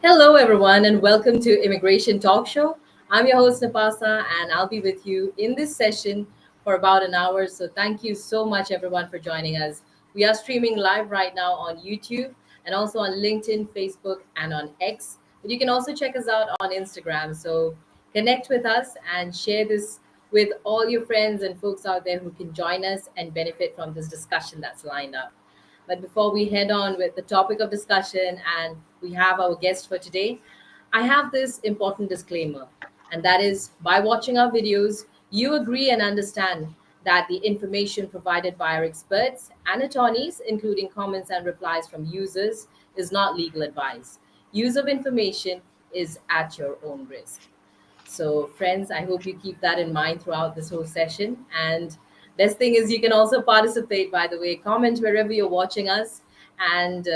Hello, everyone, and welcome to Immigration Talk Show. I'm your host, Napasa, and I'll be with you in this session for about an hour. So, thank you so much, everyone, for joining us. We are streaming live right now on YouTube and also on LinkedIn, Facebook, and on X. But you can also check us out on Instagram. So, connect with us and share this with all your friends and folks out there who can join us and benefit from this discussion that's lined up. But before we head on with the topic of discussion and we have our guest for today, I have this important disclaimer, and that is by watching our videos, you agree and understand that the information provided by our experts and attorneys, including comments and replies from users, is not legal advice. Use of information is at your own risk. So, friends, I hope you keep that in mind throughout this whole session. And best thing is you can also participate, by the way, comment wherever you're watching us. And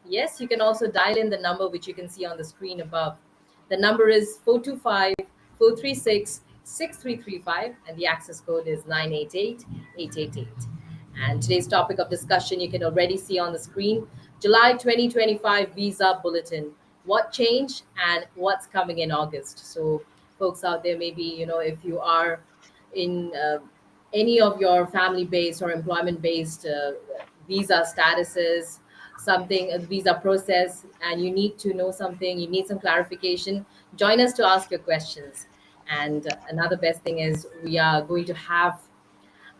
yes, you can also dial in the number which you can see on the screen above. The number is 425-436-6335, and the access code is 988-888. And today's topic of discussion you can already see on the screen: July 2025 Visa Bulletin. What changed and what's coming in August? So, folks out there, maybe, if you are in any of your family based or employment based visa statuses, something, a visa process, and you need to know something, you need some clarification, join us to ask your questions. And another best thing is we are going to have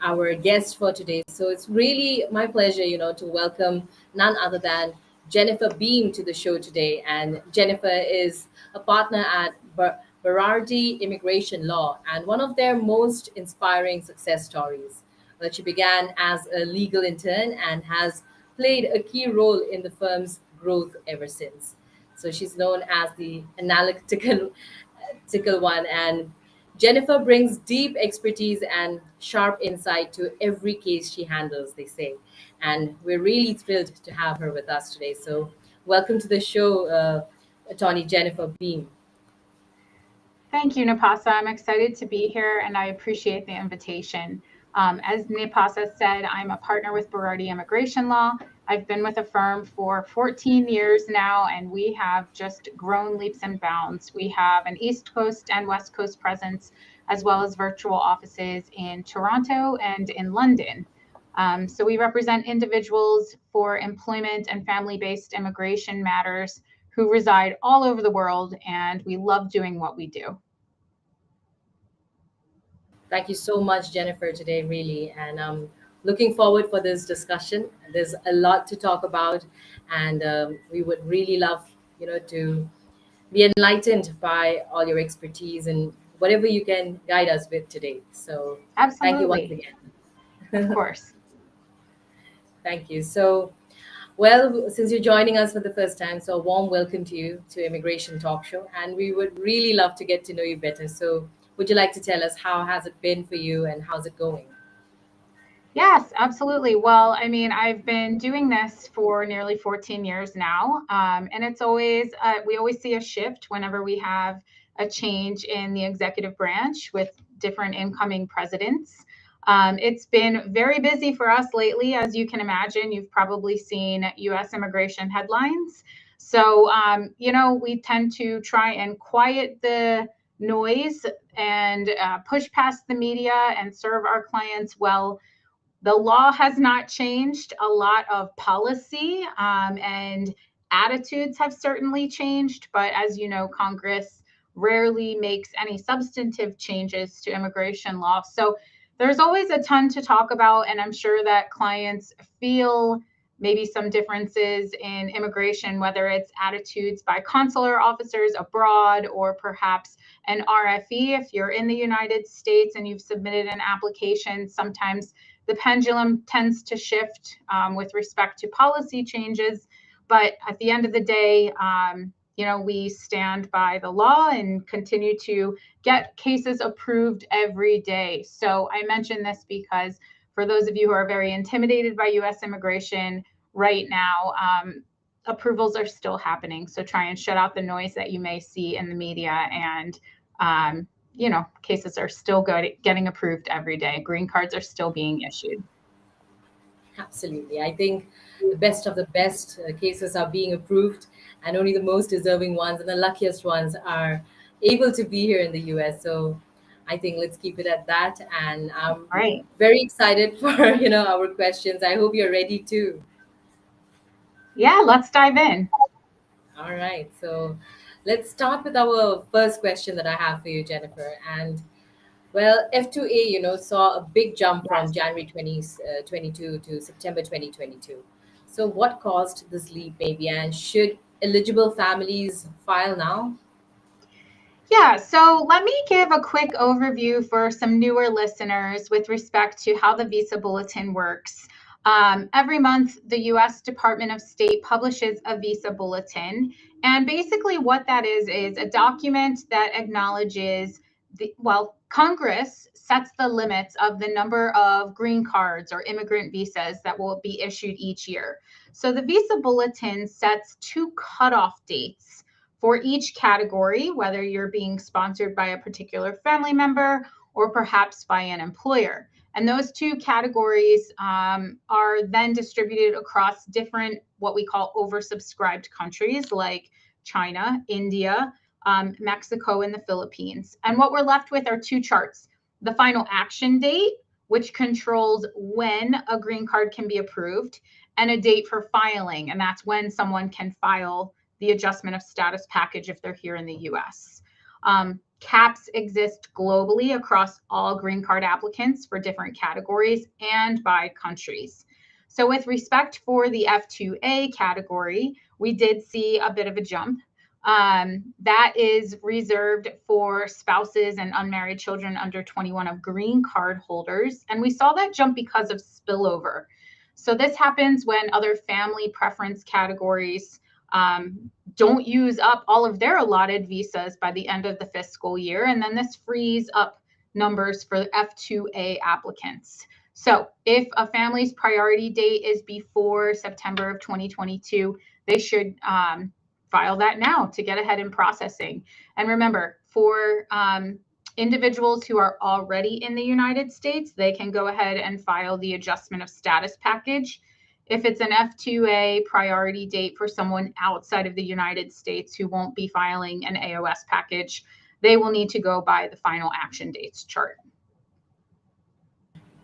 our guest for today. So it's really my pleasure, to welcome none other than Jennifer Behm to the show today. And Jennifer is a partner at Berardi Immigration Law and one of their most inspiring success stories. Well, she began as a legal intern and has played a key role in the firm's growth ever since. So she's known as the analytical one, and Jennifer brings deep expertise and sharp insight to every case she handles, they say. And we're really thrilled to have her with us today. So, welcome to the show, Attorney Jennifer Behm. Thank you, Napasa. I'm excited to be here and I appreciate the invitation. As Napasa said, I'm a partner with Berardi Immigration Law. I've been with the firm for 14 years now, and we have just grown leaps and bounds. We have an East Coast and West Coast presence, as well as virtual offices in Toronto and in London. So we represent individuals for employment and family-based immigration matters who reside all over the world, and we love doing what we do. Thank you so much, Jennifer, today, really. And looking forward for this discussion. There's a lot to talk about, and we would really love, to be enlightened by all your expertise and whatever you can guide us with today. So, thank you once Absolutely. Of again. course. Thank you. So, well, since you're joining us for the first time, so a warm welcome to you to Immigration Talk Show, and we would really love to get to know you better. So, would you like to tell us how has it been for you and how's it going? Yes, absolutely. Well, I mean, I've been doing this for nearly 14 years now. And it's always, we always see a shift whenever we have a change in the executive branch with different incoming presidents. It's been very busy for us lately. As you can imagine, you've probably seen US immigration headlines. So, we tend to try and quiet the noise and push past the media and serve our clients well. The law has not changed. A lot of policy and attitudes have certainly changed, but as you know, Congress rarely makes any substantive changes to immigration law. So there's always a ton to talk about, and I'm sure that clients feel maybe some differences in immigration, whether it's attitudes by consular officers abroad or perhaps an RFE. If you're in the United States and you've submitted an application, sometimes the pendulum tends to shift with respect to policy changes. But at the end of the day, we stand by the law and continue to get cases approved every day. So I mention this because for those of you who are very intimidated by US immigration right now, approvals are still happening. So try and shut out the noise that you may see in the media, and cases are still getting approved every day. Green cards are still being issued. Absolutely. I think the best of the best cases are being approved. and only the most deserving ones and the luckiest ones are able to be here in the US. So I think let's keep it at that. And I'm Right. very excited for our questions. I hope you're ready too. Yeah, let's dive in. All right. So let's start with our first question that I have for you, Jennifer. And well, F2A, saw a big jump from Yes. January 2022 to September 2022. So what caused this leap maybe, and should eligible families file now? Yeah, so let me give a quick overview for some newer listeners with respect to how the Visa Bulletin works. Every month, the US Department of State publishes a Visa Bulletin. And basically, what that is a document that acknowledges Congress sets the limits of the number of green cards or immigrant visas that will be issued each year. So the Visa Bulletin sets two cutoff dates for each category, whether you're being sponsored by a particular family member or perhaps by an employer. And those two categories are then distributed across different, what we call oversubscribed countries like China, India, Mexico, and the Philippines. And what we're left with are two charts: the final action date, which controls when a green card can be approved, and a date for filing. And that's when someone can file the adjustment of status package if they're here in the US. Caps exist globally across all green card applicants for different categories and by countries. So with respect for the F2A category, we did see a bit of a jump. That is reserved for spouses and unmarried children under 21 of green card holders. And we saw that jump because of spillover. So this happens when other family preference categories don't use up all of their allotted visas by the end of the fiscal year. And then this frees up numbers for F2A applicants. So if a family's priority date is before September of 2022, they should file that now to get ahead in processing. And remember, for individuals who are already in the United States, they can go ahead and file the adjustment of status package. If it's an F2A priority date for someone outside of the United States who won't be filing an AOS package, they will need to go by the final action dates chart.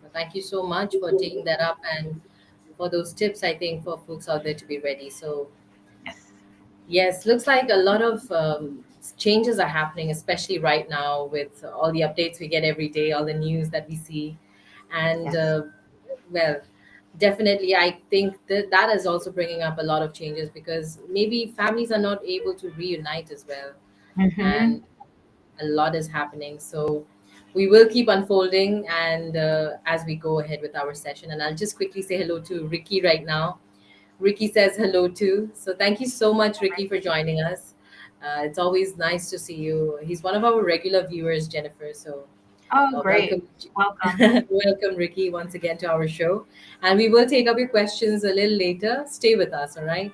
Well, thank you so much for taking that up and for those tips, I think, for folks out there to be ready. So Yes. yes, looks like a lot of changes are happening, especially right now with all the updates we get every day, all the news that we see. And Yes. well, definitely, I think that is also bringing up a lot of changes because maybe families are not able to reunite as well. Mm-hmm. And a lot is happening. So we will keep unfolding and as we go ahead with our session. And I'll just quickly say hello to Ricky right now. Ricky says hello too. So thank you so much, Ricky, for joining us. It's always nice to see you. He's one of our regular viewers, Jennifer. So Oh, great. welcome, Welcome. welcome, Ricky, once again to our show. And we will take up your questions a little later. Stay with us, all right?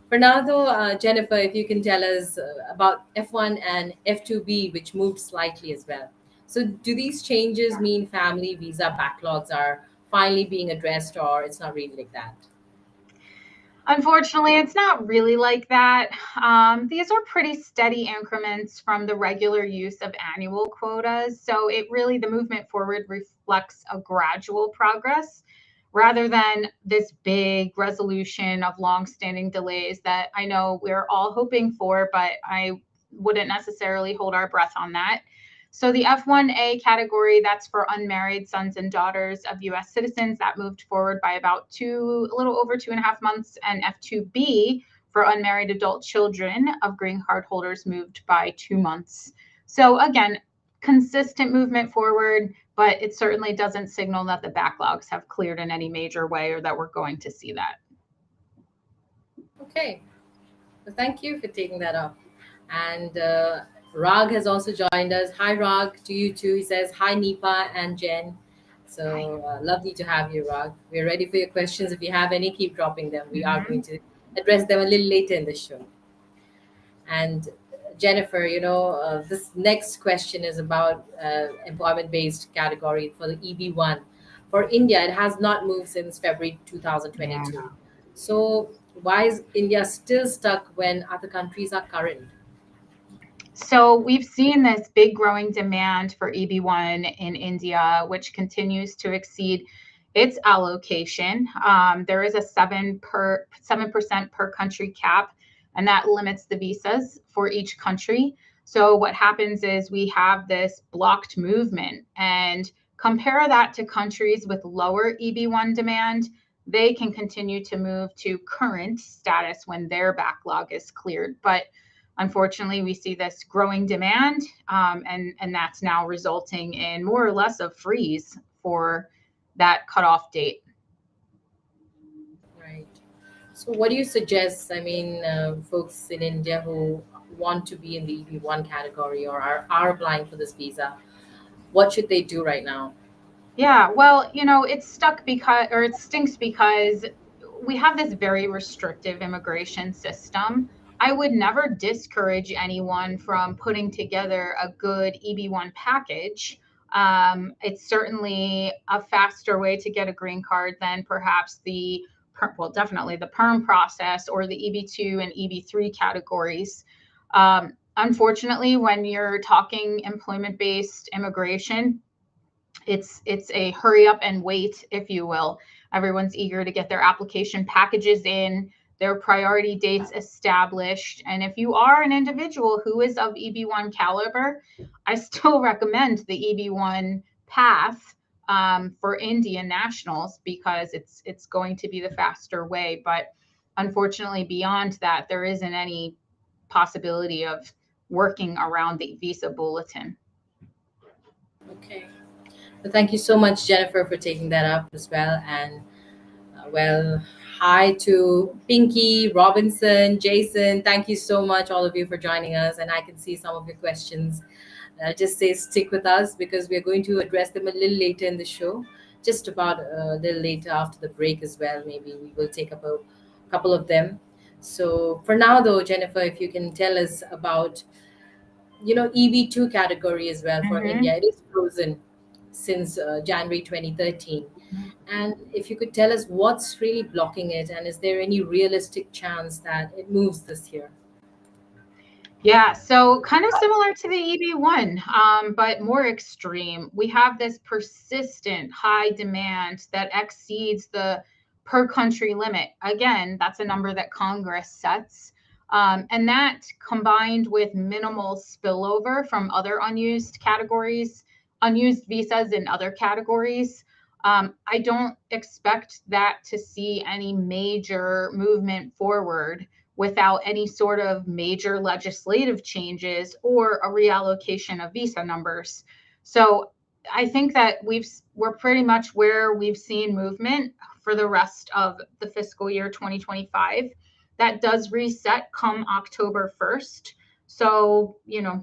For now, though, Jennifer, if you can tell us about F1 and F2B, which moved slightly as well. So, do these changes mean family visa backlogs are finally being addressed, or it's not really like that? Unfortunately, it's not really like that. These are pretty steady increments from the regular use of annual quotas. So it really, the movement forward reflects a gradual progress rather than this big resolution of longstanding delays that I know we're all hoping for, but I wouldn't necessarily hold our breath on that. So the F1A category, that's for unmarried sons and daughters of US citizens, that moved forward by about a little over 2.5 months. And F2B for unmarried adult children of green card holders moved by 2 months. So again, consistent movement forward, but it certainly doesn't signal that the backlogs have cleared in any major way or that we're going to see that. Okay. Well, thank you for taking that up. And Rag has also joined us. Hi, Rag, to you too. He says, hi, Nipa and Jen. Hi. So lovely to have you, Rag. We're ready for your questions. If you have any, keep dropping them. We are going Mhm. to address them a little later in the show. And Jennifer, this next question is about employment based category for the EB1. For India, it has not moved since February Yeah. 2022. So, Why is India still stuck when other countries are current? So we've seen this big growing demand for EB1 in India, which continues to exceed its allocation. There is a 7% per country cap, and that limits the visas for each country. So what happens is we have this blocked movement, and compare that to countries with lower EB1 demand. They can continue to move to current status when their backlog is cleared. But unfortunately, we see this growing demand, and that's now resulting in more or less a freeze for that cutoff date. Right. So, what do you suggest? I mean, folks in India who want to be in the EB1 category or are applying for this visa, what should they do right now? Yeah, well, it's stuck because, or it stinks because we have this very restrictive immigration system. I would never discourage anyone from putting together a good EB1 package. It's certainly a faster way to get a green card than perhaps well, definitely the perm process or the EB2 and EB3 categories. Unfortunately, when you're talking employment-based immigration, it's a hurry up and wait, if you will. Everyone's eager to get their application packages in, their priority dates established. And if you are an individual who is of EB1 caliber, I still recommend the EB1 path for Indian nationals because it's going to be the faster way. But unfortunately, beyond that, there isn't any possibility of working around the Visa Bulletin. Okay. Well, thank you so much, Jennifer, for taking that up as well. And well, hi to Pinky, Robinson, Jason. Thank you so much, all of you, for joining us. And I can see some of your questions. I'll just say stick with us because we're going to address them a little later in the show, just about a little later after the break as well. Maybe we will take up a couple of them. So for now, though, Jennifer, if you can tell us about EB2 category as well for Mm-hmm. India. It is frozen since January 2013. And if you could tell us what's really blocking it, and is there any realistic chance that it moves this year? Yeah, so kind of similar to the EB1, but more extreme. We have this persistent high demand that exceeds the per country limit. Again, that's a number that Congress sets. And that combined with minimal spillover from other unused categories, unused visas in other categories, I don't expect that to see any major movement forward without any sort of major legislative changes or a reallocation of visa numbers. So I think that we're pretty much where we've seen movement for the rest of the fiscal year 2025. That does reset come October 1st. So,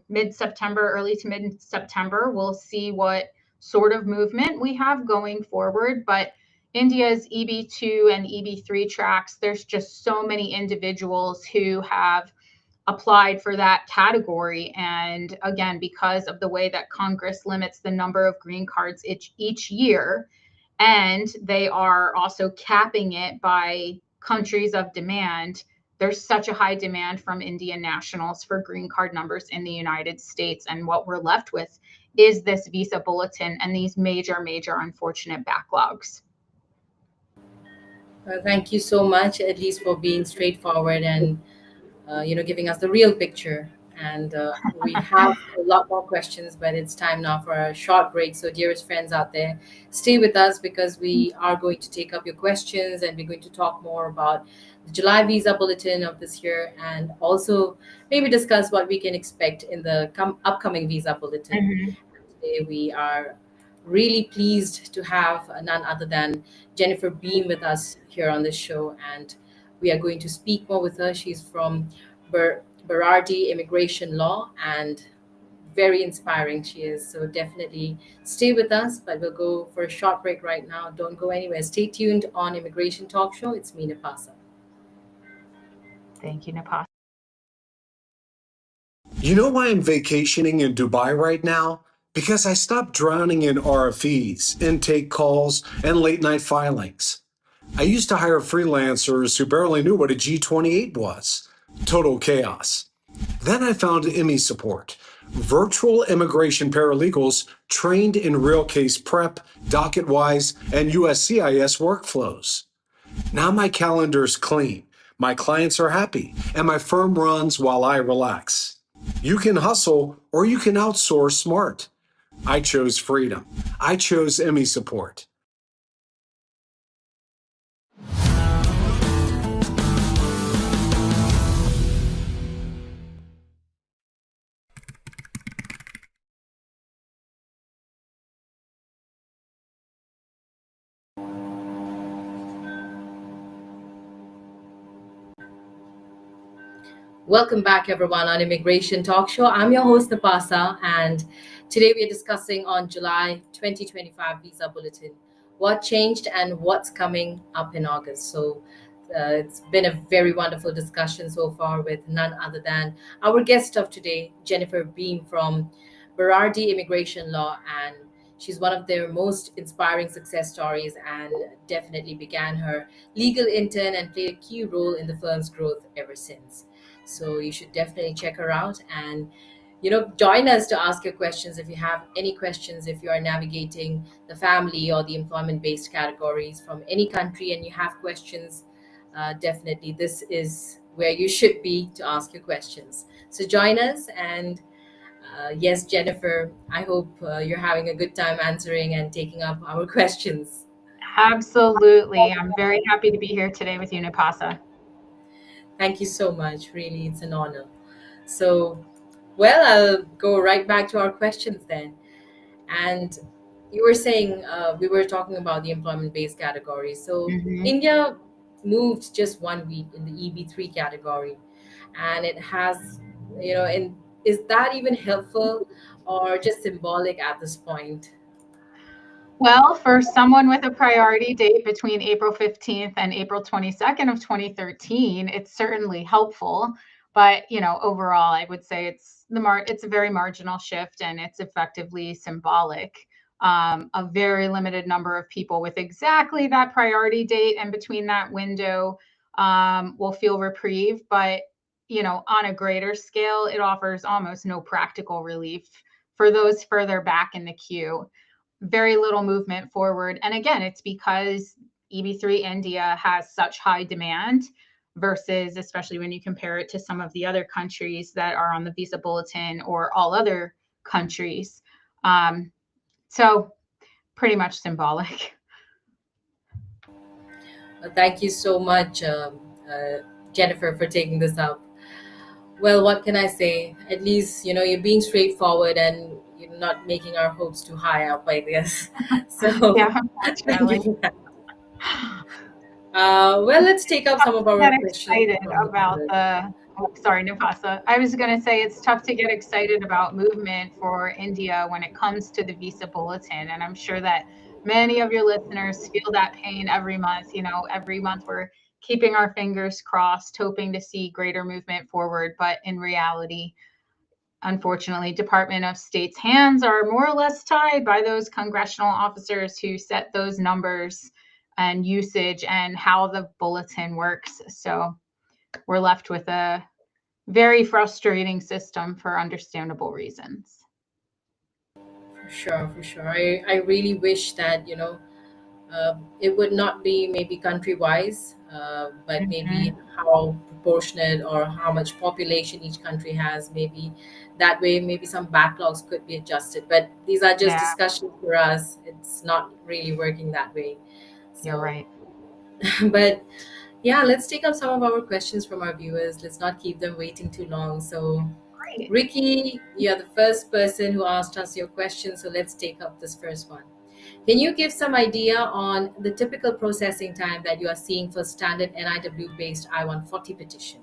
mid-September, early to mid-September, we'll see what sort of movement we have going forward. But India's EB2 and EB3 tracks, there's just so many individuals who have applied for that category. And again, because of the way that Congress limits the number of green cards each year, and they are also capping it by countries of demand, there's such a high demand from Indian nationals for green card numbers in the United States. And what we're left with is this Visa Bulletin and these major, major unfortunate backlogs. Well, thank you so much, at least for being straightforward and giving us the real picture. And we have a lot more questions, but it's time now for a short break. So, dearest friends out there, stay with us because we are going to take up your questions and we're going to talk more about the July Visa Bulletin of this year and also maybe discuss what we can expect in the upcoming Visa Bulletin. Mhm. Today, we are really pleased to have none other than Jennifer Behm with us here on this show. And we are going to speak more with her. She's from Berardi Immigration Law and very inspiring she is. So definitely stay with us, but we'll go for a short break right now. Don't go anywhere. Stay tuned on Immigration Talk Show. It's me, Napasa. Thank you, Napasa. You know why I'm vacationing in Dubai right now? Because I stopped drowning in RFEs, intake calls, and late night filings. I used to hire freelancers who barely knew what a G28 was. Total chaos. Then I found IMMI Support, virtual immigration paralegals trained in real case prep, DocketWise, and USCIS workflows. Now my calendar's clean, my clients are happy, and my firm runs while I relax. You can hustle or you can outsource smart. I chose freedom. I chose IMMI Support. Welcome back, everyone, on Immigration Talk Show. I'm your host, Napasa, and today we are discussing on July 2025 Visa Bulletin, what changed and what's coming up in August. So it's been a very wonderful discussion so far with none other than our guest of today, Jennifer Behm from Berardi Immigration Law, and she's one of their most inspiring success stories and definitely began her legal intern and played a key role in the firm's growth ever since. So you should definitely check her out and join us to ask your questions if you have any questions, if you are navigating the family or the employment based categories from any country and you have questions. Definitely this is where you should be to ask your questions. So join us. And yes, Jennifer, I hope you're having a good time answering and taking up our questions. Absolutely. I'm very happy to be here today with you, Napasa. Thank you so much. Really, it's an honor. So, well, I'll go right back to our questions then. And you were saying we were talking about the employment-based category. So, Mhm. India moved just 1 week in the EB3 category, and it has, and is that even helpful or just symbolic at this point? Well, for someone with a priority date between April 15th and April 22nd of 2013, it's certainly helpful. But, overall, I would say it's a very marginal shift and it's effectively symbolic. A very limited number of people with exactly that priority date and between that window will feel reprieve. But, on a greater scale, it offers almost no practical relief for those further back in the queue. Very little movement forward. And again, it's because EB3 India has such high demand versus, especially when you compare it to some of the other countries that are on the Visa Bulletin or all other countries. So pretty much symbolic. Thank you so much, Jennifer, for taking this up. Well, what can I say? At least, you're being straightforward and you're not making our hopes too high up, I guess. So, Yeah, thank you unfortunately. for that. Well, let's take up some of our Get questions excited from the about viewers. sorry, Nafasa. I was going to say it's tough to get excited about movement for India when it comes to the Visa Bulletin. And I'm sure that many of your listeners feel that pain every month. Every month we're keeping our fingers crossed, hoping to see greater movement forward. But in reality, unfortunately, Department of State's hands are more or less tied by those congressional officers who set those numbers and usage and how the bulletin works. So we're left with a very frustrating system for understandable reasons. For sure, for sure. I really wish that, it would not be maybe country wise, but maybe Mhm. how proportionate or how much population each country has. Maybe that way, maybe some backlogs could be adjusted. But these are just Yeah, discussions for us. It's not really working that way. you're So, right. but yeah, let's take up some of our questions from our viewers. Let's not keep them waiting too long. So, Great. Ricky, you're the first person who asked us your question. So, let's take up this first one. Can you give some idea on the typical processing time that you are seeing for standard NIW-based I-140 petition?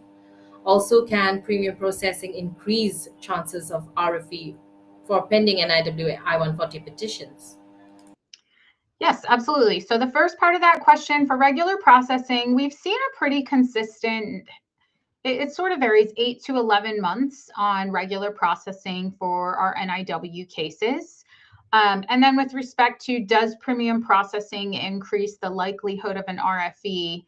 Also, can premium processing increase chances of RFE for pending NIW I-140 petitions? Yes, absolutely. So the first part of that question, for regular processing, we've seen a pretty consistent, it sort of varies, 8 to 11 months on regular processing for our NIW cases. And then with respect to, does premium processing increase the likelihood of an RFE?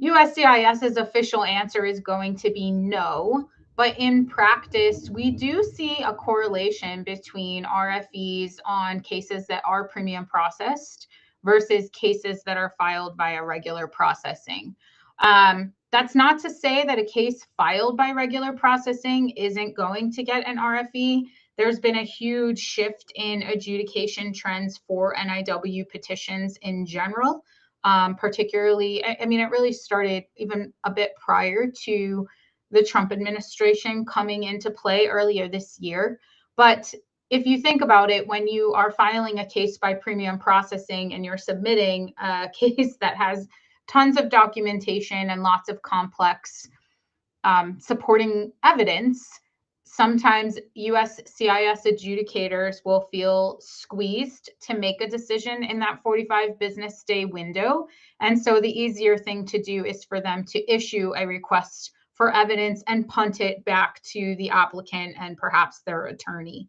USCIS's official answer is going to be no. But in practice, we do see a correlation between RFEs on cases that are premium processed versus cases that are filed via regular processing. That's not to say that a case filed by regular processing isn't going to get an RFE. There's been a huge shift in adjudication trends for NIW petitions in general. Particularly, I mean, it really started even a bit prior to the Trump administration coming into play earlier this year. But if you think about it, when you are filing a case by premium processing and you're submitting a case that has tons of documentation and lots of complex supporting evidence, sometimes USCIS adjudicators will feel squeezed to make a decision in that 45 business day window. And so the easier thing to do is for them to issue a request for evidence and punt it back to the applicant and perhaps their attorney.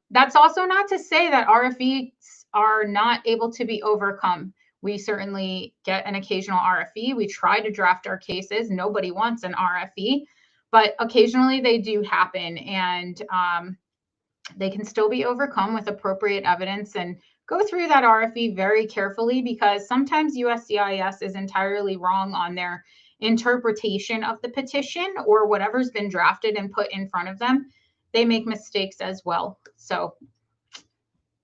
That's also not to say that RFEs are not able to be overcome. We certainly get an occasional RFE. We try to draft our cases. Nobody wants an RFE, but occasionally they do happen, and they can still be overcome with appropriate evidence. And go through that RFE very carefully, because sometimes USCIS is entirely wrong on their interpretation of the petition or whatever's been drafted and put in front of them. They make mistakes as well. So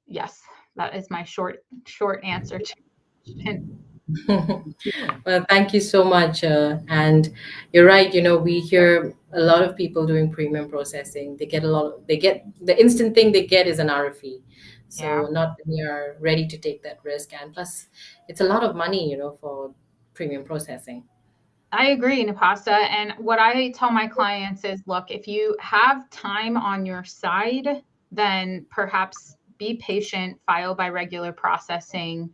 yes, that is my short answer to it. Well, thank you so much. And you're right. We hear a lot of people doing premium processing. They get the instant thing they get is an RFE. So Yeah. not many are ready to take that risk. And plus, it's a lot of money, for premium processing. I agree, Napasa. And what I tell my clients is, look, if you have time on your side, then perhaps be patient, file by regular processing.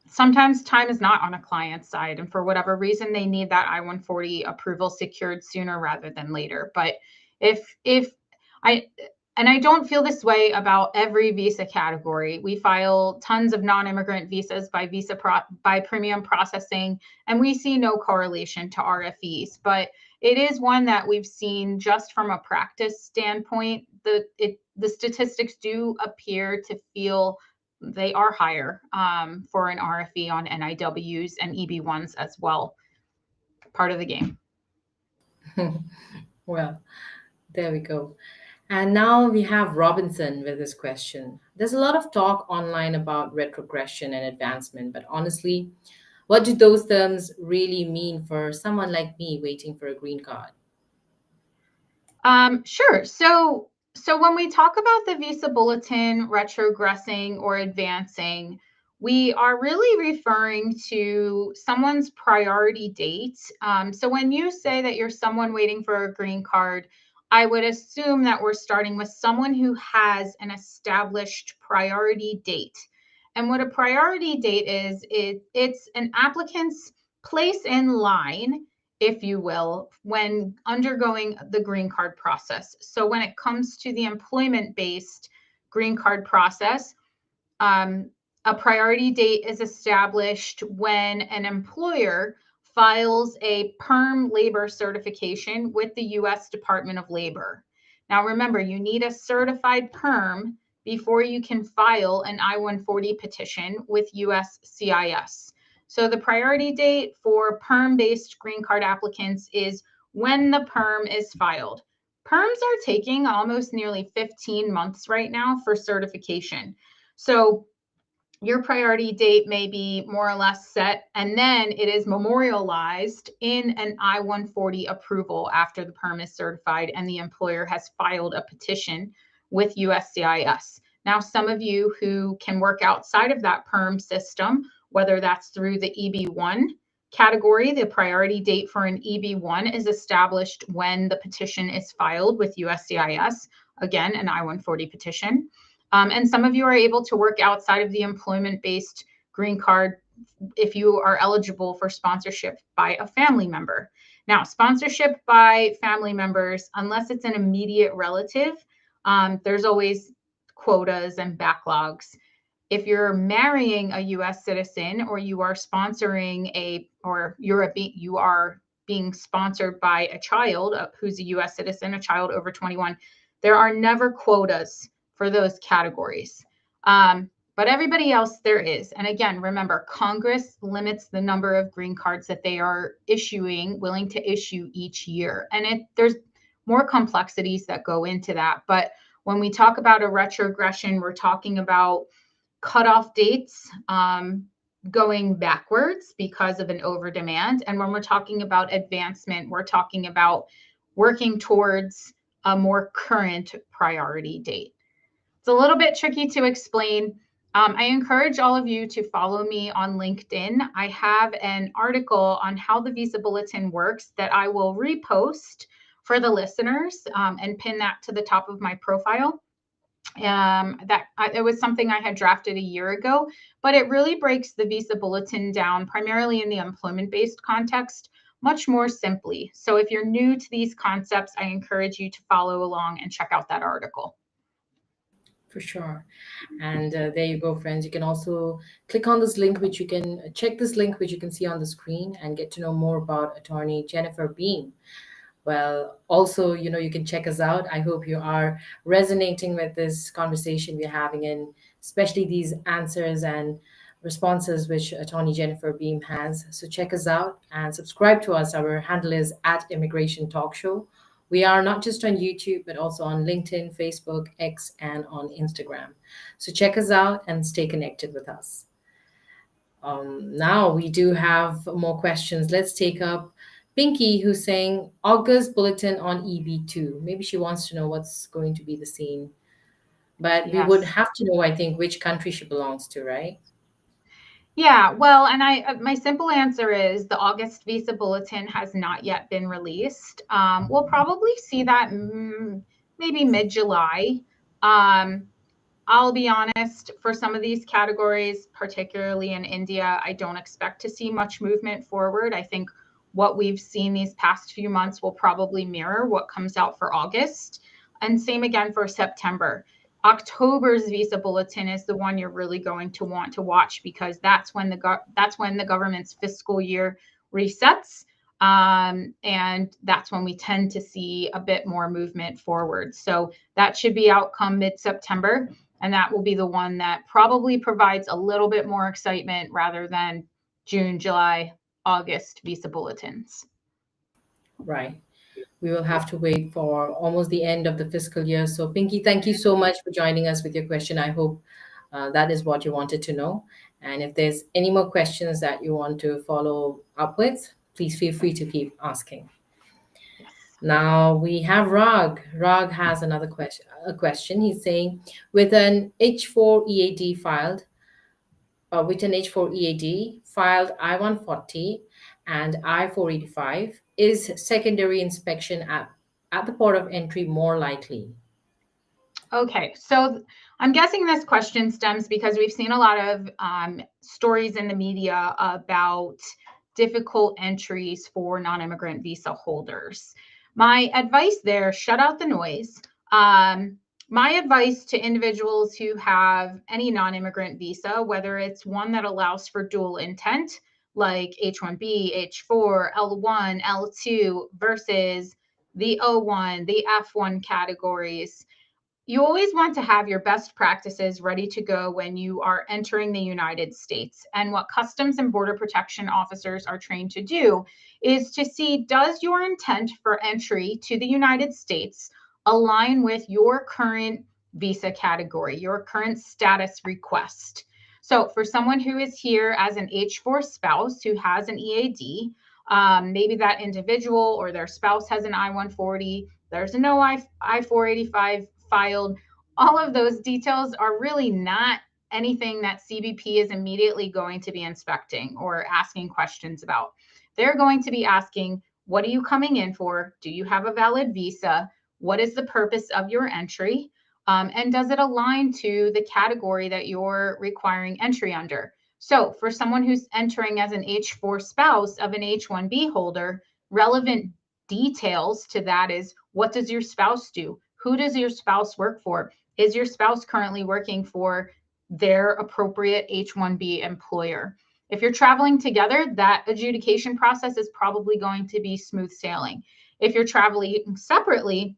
Sometimes time is not on a client's side, and for whatever reason, they need that I-140 approval secured sooner rather than later. But I don't feel this way about every visa category. We file tons of non-immigrant visas by premium processing, and we see no correlation to RFEs. But it is one that we've seen just from a practice standpoint. The statistics do appear to feel they are higher for an RFE on NIWs and EB1s as well. Part of the game. Well, there we go. And now we have Robinson with this question. There's a lot of talk online about retrogression and advancement, but honestly, what do those terms really mean for someone like me waiting for a green card? Sure. So when we talk about the Visa Bulletin retrogressing or advancing, we are really referring to someone's priority date. So when you say that you're someone waiting for a green card, I would assume that we're starting with someone who has an established priority date. And what a priority date is, it's an applicant's place in line, if you will, when undergoing the green card process. So when it comes to the employment-based green card process, a priority date is established when an employer files a perm labor certification with the U.S. Department of Labor. Now, remember, you need a certified perm before you can file an I-140 petition with USCIS. So the priority date for perm-based green card applicants is when the perm is filed. Perms are taking almost nearly 15 months right now for certification. So your priority date may be more or less set, and then it is memorialized in an I-140 approval after the perm is certified and the employer has filed a petition with USCIS. Now, some of you who can work outside of that perm system, whether that's through the EB1 category, the priority date for an EB1 is established when the petition is filed with USCIS, again, an I-140 petition. And some of you are able to work outside of the employment-based green card if you are eligible for sponsorship by a family member. Now, sponsorship by family members, unless it's an immediate relative, there's always quotas and backlogs. If you're marrying a US citizen, or you are sponsoring you are being sponsored by a child who's a US citizen, a child over 21, there are never quotas for those categories. But everybody else there is. And again, remember, Congress limits the number of green cards that they are willing to issue each year. And there's more complexities that go into that. But when we talk about a retrogression, we're talking about cutoff dates going backwards because of an overdemand. And when we're talking about advancement, we're talking about working towards a more current priority date. It's a little bit tricky to explain. I encourage all of you to follow me on LinkedIn. I have an article on how the Visa Bulletin works that I will repost for the listeners and pin that to the top of my profile. It was something I had drafted a year ago, but it really breaks the Visa Bulletin down primarily in the employment-based context much more simply. So if you're new to these concepts, I encourage you to follow along and check out that article. For sure. And there you go, friends. You can also click on this link, which you can check this link, which you can see on the screen, and get to know more about attorney Jennifer Behm. Well, also, you can check us out. I hope you are resonating with this conversation we're having, and especially these answers and responses which attorney Jennifer Behm has. So check us out and subscribe to us. Our handle is @Immigration Talk Show. We are not just on YouTube, but also on LinkedIn, Facebook, X, and on Instagram. So check us out and stay connected with us. Now we do have more questions. Let's take up Pinky, who's saying August bulletin on EB2. Maybe she wants to know what's going to be the scene. But we would Yes. have to know, I think, which country she belongs to, right? Yeah, well, and my simple answer is the August Visa Bulletin has not yet been released. We'll probably see that maybe mid-July. I'll be honest, for some of these categories, particularly in India, I don't expect to see much movement forward. I think what we've seen these past few months will probably mirror what comes out for August. And same again for September. October's Visa Bulletin is the one you're really going to want to watch, because that's when the government's fiscal year resets, and that's when we tend to see a bit more movement forward. So that should be outcome mid-September, and that will be the one that probably provides a little bit more excitement rather than June, July, August Visa Bulletins. Right. We will have to wait for almost the end of the fiscal year. So, Pinky, thank you so much for joining us with your question. I hope that is what you wanted to know. And if there's any more questions that you want to follow up with, please feel free to keep asking. Yes. Now we have Rag. Rag has another question. He's saying, with an H4 EAD filed, I-140 and I-485, is secondary inspection at the port of entry more likely? Okay, so I'm guessing this question stems because we've seen a lot of stories in the media about difficult entries for non-immigrant visa holders. My advice there, shut out the noise. My advice to individuals who have any non-immigrant visa, whether it's one that allows for dual intent, like H-1B, H-4, L-1, L-2, versus the O-1, the F-1 categories, you always want to have your best practices ready to go when you are entering the United States. And what Customs and Border Protection officers are trained to do is to see, does your intent for entry to the United States align with your current visa category, your current status request? So for someone who is here as an H-4 spouse who has an EAD, maybe that individual or their spouse has an I-140, there's no I-485 filed. All of those details are really not anything that CBP is immediately going to be inspecting or asking questions about. They're going to be asking, what are you coming in for? Do you have a valid visa? What is the purpose of your entry? And does it align to the category that you're requiring entry under? So for someone who's entering as an H-4 spouse of an H-1B holder, relevant details to that is, what does your spouse do? Who does your spouse work for? Is your spouse currently working for their appropriate H-1B employer? If you're traveling together, that adjudication process is probably going to be smooth sailing. If you're traveling separately,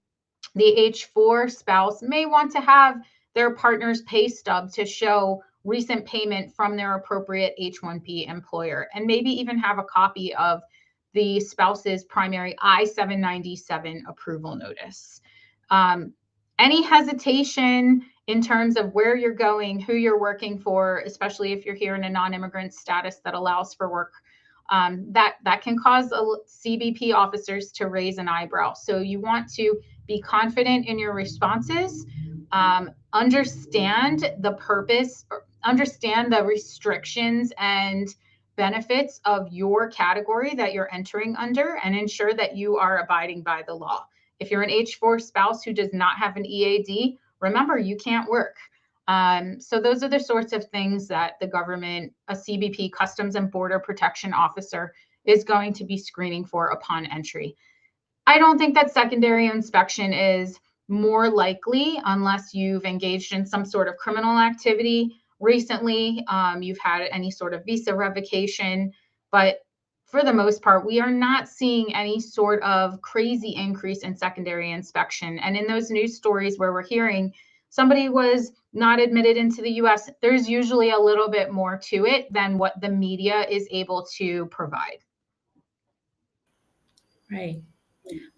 the H-4 spouse may want to have their partner's pay stub to show recent payment from their appropriate H-1B employer, and maybe even have a copy of the spouse's primary I-797 approval notice. Any hesitation in terms of where you're going, who you're working for, especially if you're here in a non-immigrant status that allows for work, that can cause CBP officers to raise an eyebrow. So you want to be confident in your responses, understand the purpose, understand the restrictions and benefits of your category that you're entering under, and ensure that you are abiding by the law. If you're an H-4 spouse who does not have an EAD, remember, you can't work. So those are the sorts of things that the government, a CBP, Customs and Border Protection Officer, is going to be screening for upon entry. I don't think that secondary inspection is more likely unless you've engaged in some sort of criminal activity recently, you've had any sort of visa revocation, but for the most part, we are not seeing any sort of crazy increase in secondary inspection. And in those news stories where we're hearing somebody was not admitted into the US, there's usually a little bit more to it than what the media is able to provide. Right.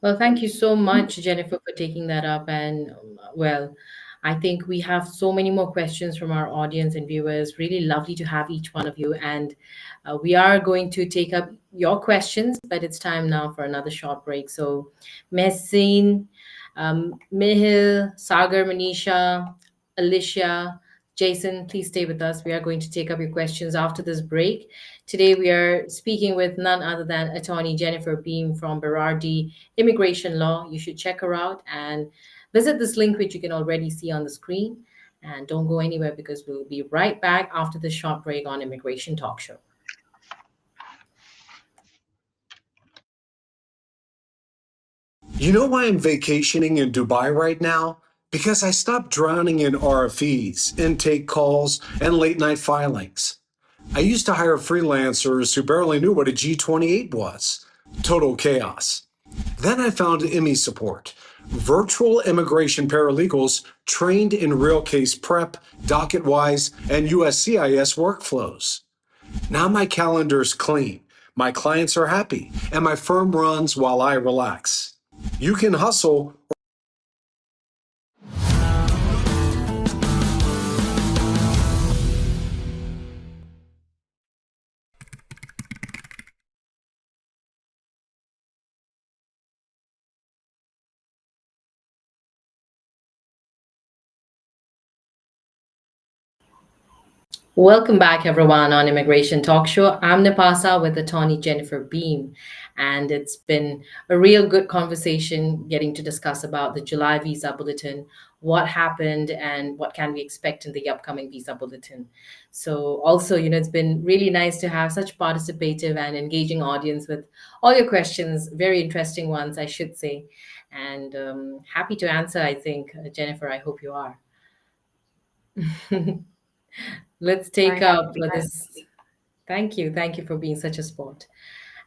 Well, thank you so much, Jennifer, for taking that up. And well, I think we have so many more questions from our audience and viewers. Really lovely to have each one of you. And we are going to take up your questions, but it's time now for another short break. So, Messine, Mihil, Sagar, Manisha, Alicia, Jason, please stay with us. We are going to take up your questions after this break. Today, we are speaking with none other than attorney Jennifer Behm from Berardi Immigration Law. You should check her out and visit this link, which you can already see on the screen. And don't go anywhere because we'll be right back after this short break on Immigration Talk Show. You know why I'm vacationing in Dubai right now? Because I stopped drowning in RFEs, intake calls, and late night filings. I used to hire freelancers who barely knew what a G28 was. Total chaos. Then I found IMMI Support, virtual immigration paralegals trained in real case prep, docket-wise, and USCIS workflows. Now my calendar's clean, my clients are happy, and my firm runs while I relax. You can hustle. Welcome back, everyone, on Immigration Talk Show. I'm Napasa with attorney Jennifer Behm, and it's been a real good conversation getting to discuss about the July Visa Bulletin, what happened, and what can we expect in the upcoming Visa Bulletin. So also, it's been really nice to have such participative and engaging audience with all your questions, very interesting ones, I should say, and happy to answer, I think. Jennifer, I hope you are. Let's take up this. Thank you. Thank you for being such a sport.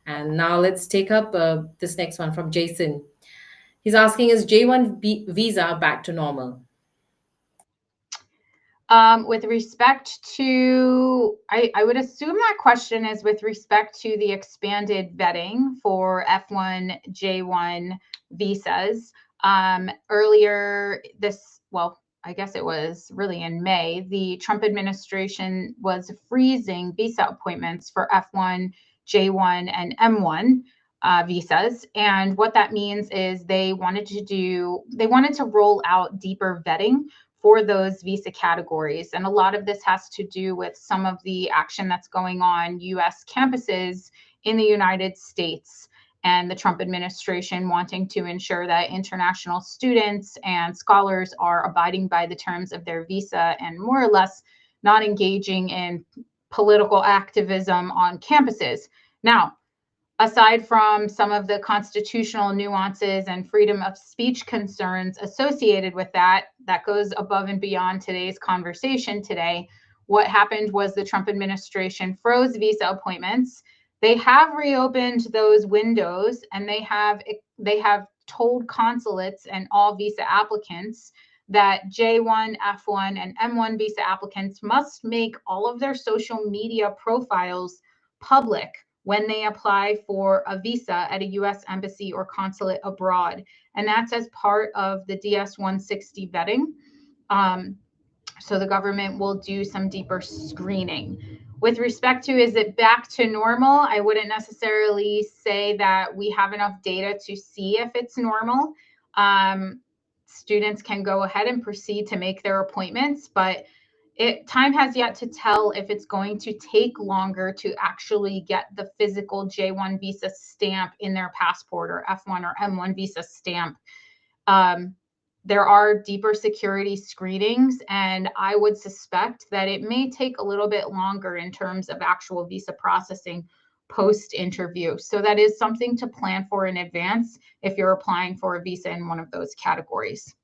And now let's take up this next one from Jason. He's asking, is J1 visa back to normal? With respect to, I would assume that question is with respect to the expanded vetting for F1, J1 visas. Earlier I guess it was really in May, the Trump administration was freezing visa appointments for F1, J1, and M1 visas. And what that means is they wanted to roll out deeper vetting for those visa categories. And a lot of this has to do with some of the action that's going on US campuses in the United States, and the Trump administration wanting to ensure that international students and scholars are abiding by the terms of their visa and more or less not engaging in political activism on campuses. Now, aside from some of the constitutional nuances and freedom of speech concerns associated with that goes above and beyond today's conversation today. What happened was the Trump administration froze visa appointments. They have reopened those windows, and they have told consulates and all visa applicants that J1, F1, and M1 visa applicants must make all of their social media profiles public when they apply for a visa at a U.S. embassy or consulate abroad. And that's as part of the DS-160 vetting. So the government will do some deeper screening. With respect to, is it back to normal? I wouldn't necessarily say that we have enough data to see if it's normal. Students can go ahead and proceed to make their appointments, but time has yet to tell if it's going to take longer to actually get the physical J1 visa stamp in their passport, or F1 or M1 visa stamp. There are deeper security screenings, and I would suspect that it may take a little bit longer in terms of actual visa processing post-interview. So that is something to plan for in advance if you're applying for a visa in one of those categories.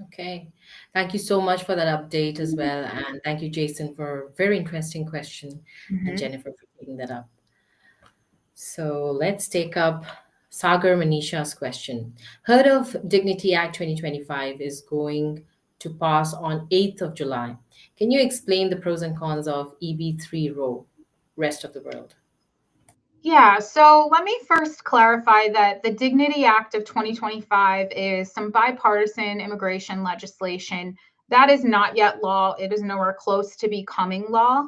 Okay, thank you so much for that update as well. And thank you, Jason, for a very interesting question, and Jennifer for taking that up. So let's take up Sagar Manisha's question. Heard of Dignity Act 2025 is going to pass on 8th of July. Can you explain the pros and cons of EB3 row, rest of the world? Yeah, so let me first clarify that the Dignity Act of 2025 is some bipartisan immigration legislation. That is not yet law. It is nowhere close to becoming law.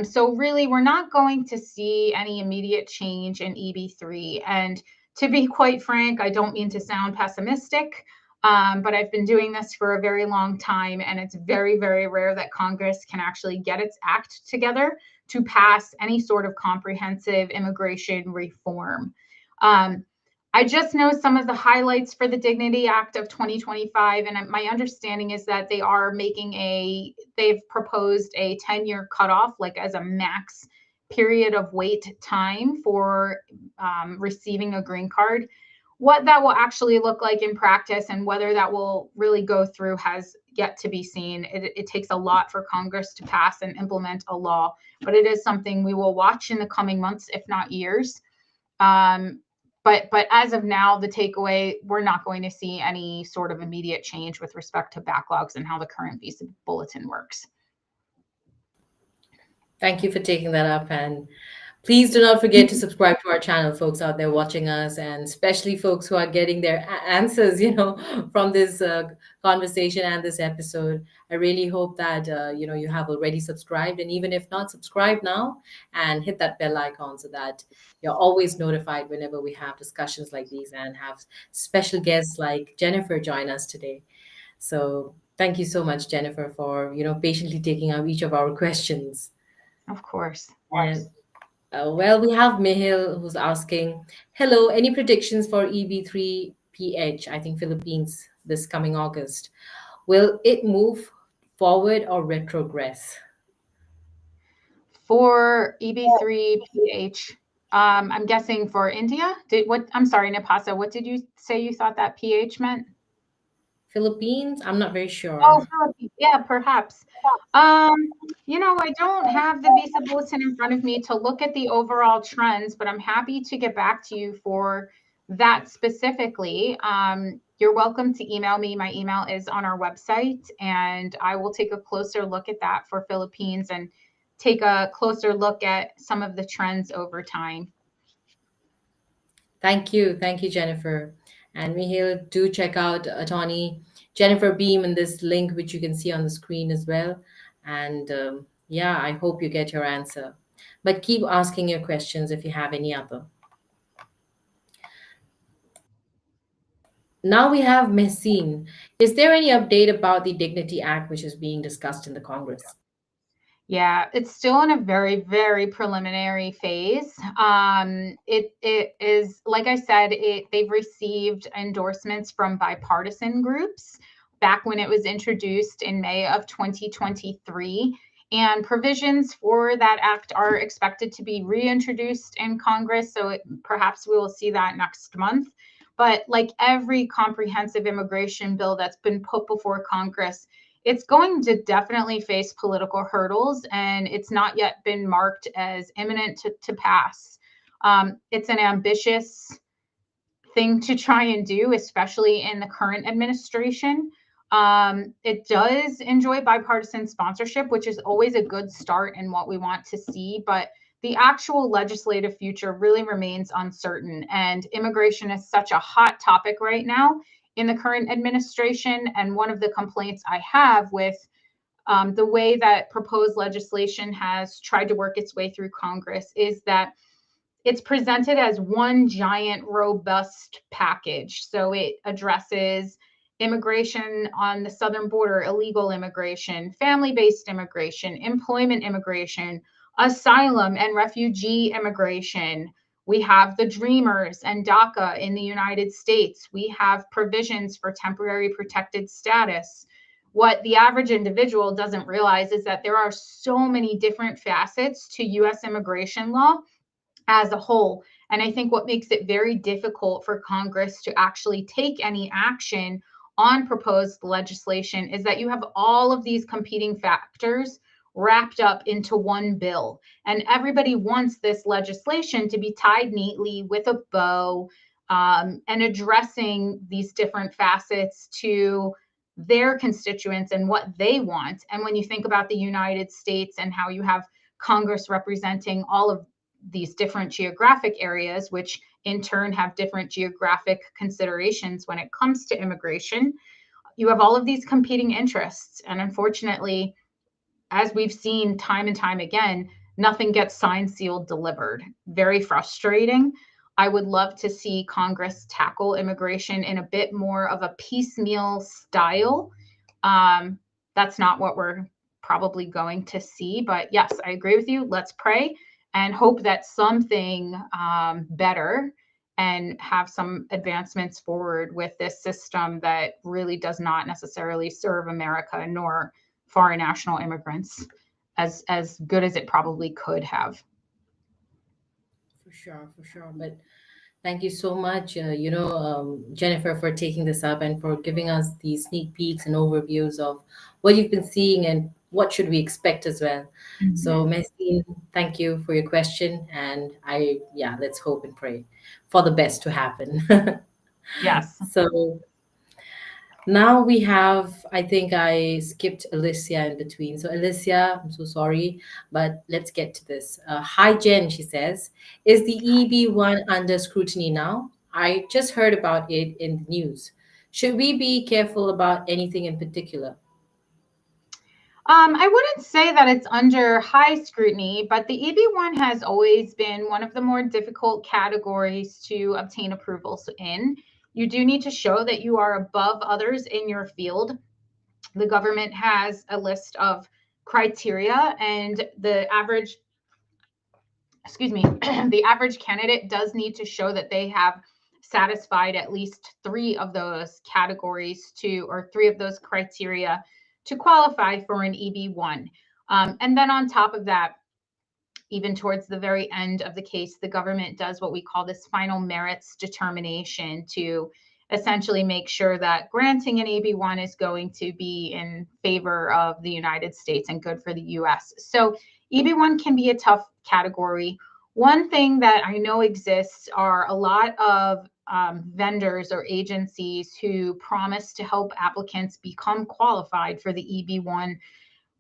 So really, we're not going to see any immediate change in EB3. And to be quite frank, I don't mean to sound pessimistic, but I've been doing this for a very long time, and it's very, very rare that Congress can actually get its act together to pass any sort of comprehensive immigration reform. I just know some of the highlights for the Dignity Act of 2025, and my understanding is that they've proposed a 10-year cutoff, like as a max period of wait time for receiving a green card. What that will actually look like in practice and whether that will really go through has yet to be seen. It takes a lot for Congress to pass and implement a law, but it is something we will watch in the coming months, if not years. But as of now, the takeaway, we're not going to see any sort of immediate change with respect to backlogs and how the current Visa Bulletin works. Thank you for taking that up, and please do not forget to subscribe to our channel, folks out there watching us, and especially folks who are getting their answers, from this conversation and this episode. I really hope that, you have already subscribed, and even if not, subscribe now and hit that bell icon so that you're always notified whenever we have discussions like these and have special guests like Jennifer join us today. So thank you so much, Jennifer, for, patiently taking up each of our questions. Of course. And well, we have Mihil who's asking, hello, any predictions for EB3PH, I think Philippines, this coming August? Will it move forward or retrogress? For EB3PH, I'm guessing for India. I'm sorry, Napasa, what did you say you thought that PH meant? Philippines? I'm not very sure. Oh, Philippines. Yeah, perhaps. I don't have the Visa Bulletin in front of me to look at the overall trends, but I'm happy to get back to you for that specifically. You're welcome to email me. My email is on our website, and I will take a closer look at that for Philippines and take a closer look at some of the trends over time. Thank you. Thank you, Jennifer. And Mihil, do check out attorney Jennifer Behm in this link, which you can see on the screen as well. And I hope you get your answer. But keep asking your questions if you have any other. Now we have Mehseen. Is there any update about the Dignity Act, which is being discussed in the Congress? Yeah, it's still in a very, very preliminary phase. It is, like I said, they've received endorsements from bipartisan groups back when it was introduced in May of 2023. And provisions for that act are expected to be reintroduced in Congress. So perhaps we will see that next month. But like every comprehensive immigration bill that's been put before Congress, it's going to definitely face political hurdles, and it's not yet been marked as imminent to pass. It's an ambitious thing to try and do, especially in the current administration. It does enjoy bipartisan sponsorship, which is always a good start in what we want to see, but the actual legislative future really remains uncertain. And immigration is such a hot topic right now in the current administration. And one of the complaints I have with the way that proposed legislation has tried to work its way through Congress is that it's presented as one giant, robust package. So it addresses immigration on the southern border, illegal immigration, family-based immigration, employment immigration, asylum and refugee immigration. We have the Dreamers and DACA in the United States. We have provisions for temporary protected status. What the average individual doesn't realize is that there are so many different facets to US immigration law as a whole. And I think what makes it very difficult for Congress to actually take any action on proposed legislation is that you have all of these competing factors wrapped up into one bill. And everybody wants this legislation to be tied neatly with a bow, and addressing these different facets to their constituents and what they want. And when you think about the United States and how you have Congress representing all of these different geographic areas, which in turn have different geographic considerations when it comes to immigration, you have all of these competing interests. And unfortunately, as we've seen time and time again, nothing gets signed, sealed, delivered. Very frustrating. I would love to see Congress tackle immigration in a bit more of a piecemeal style. That's not what we're probably going to see, but yes, I agree with you. Let's pray and hope that something better and have some advancements forward with this system that really does not necessarily serve America nor foreign national immigrants as good as it probably could have. For sure, for sure. But thank you so much, Jennifer, for taking this up and for giving us these sneak peeks and overviews of what you've been seeing and what should we expect as well. So, Messin, thank you for your question, and let's hope and pray for the best to happen. Yes. So now we have, I think I skipped Alicia in between. So, Alicia, I'm so sorry, but let's get to this. Hi, Jen, she says. Is the EB1 under scrutiny now? I just heard about it in the news. Should we be careful about anything in particular? I wouldn't say that it's under high scrutiny, but the EB1 has always been one of the more difficult categories to obtain approvals in. You do need to show that you are above others in your field. The government has a list of criteria, and the average the average candidate does need to show that they have satisfied at least three of those categories or three of those criteria to qualify for an EB1. And then on top of that, even towards the very end of the case, the government does what we call this final merits determination to essentially make sure that granting an EB1 is going to be in favor of the United States and good for the US. So EB1 can be a tough category. One thing that I know exists are a lot of vendors or agencies who promise to help applicants become qualified for the EB1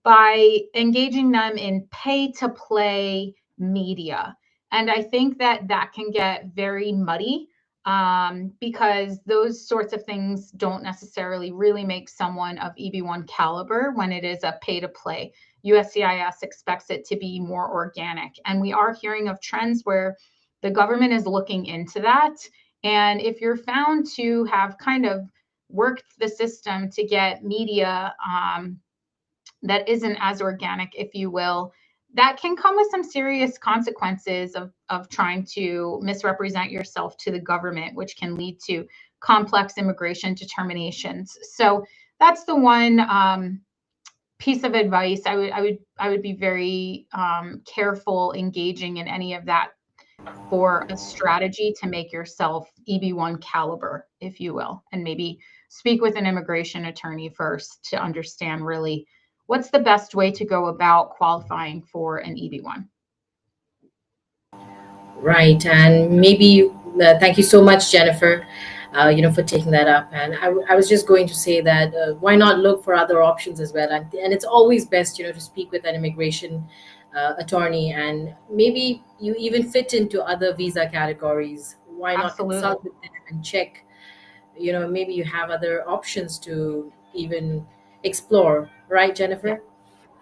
by engaging them in pay-to-play media. And I think that that can get very muddy because those sorts of things don't necessarily really make someone of EB1 caliber when it is a pay-to-play. USCIS expects it to be more organic. And we are hearing of trends where the government is looking into that. And if you're found to have kind of worked the system to get media that isn't as organic, if you will, that can come with some serious consequences of trying to misrepresent yourself to the government, which can lead to complex immigration determinations. So that's the one piece of advice, I would be very careful engaging in any of that for a strategy to make yourself EB1 caliber, if you will, and maybe speak with an immigration attorney first to understand really what's the best way to go about qualifying for an EB1. Right, and maybe thank you so much, Jennifer, for taking that up. And I was just going to say that why not look for other options as well? And it's always best, to speak with an immigration attorney, and maybe you even fit into other visa categories. Why not Absolutely. consult with them and check? Maybe you have other options to even explore, right, Yeah. Jennifer?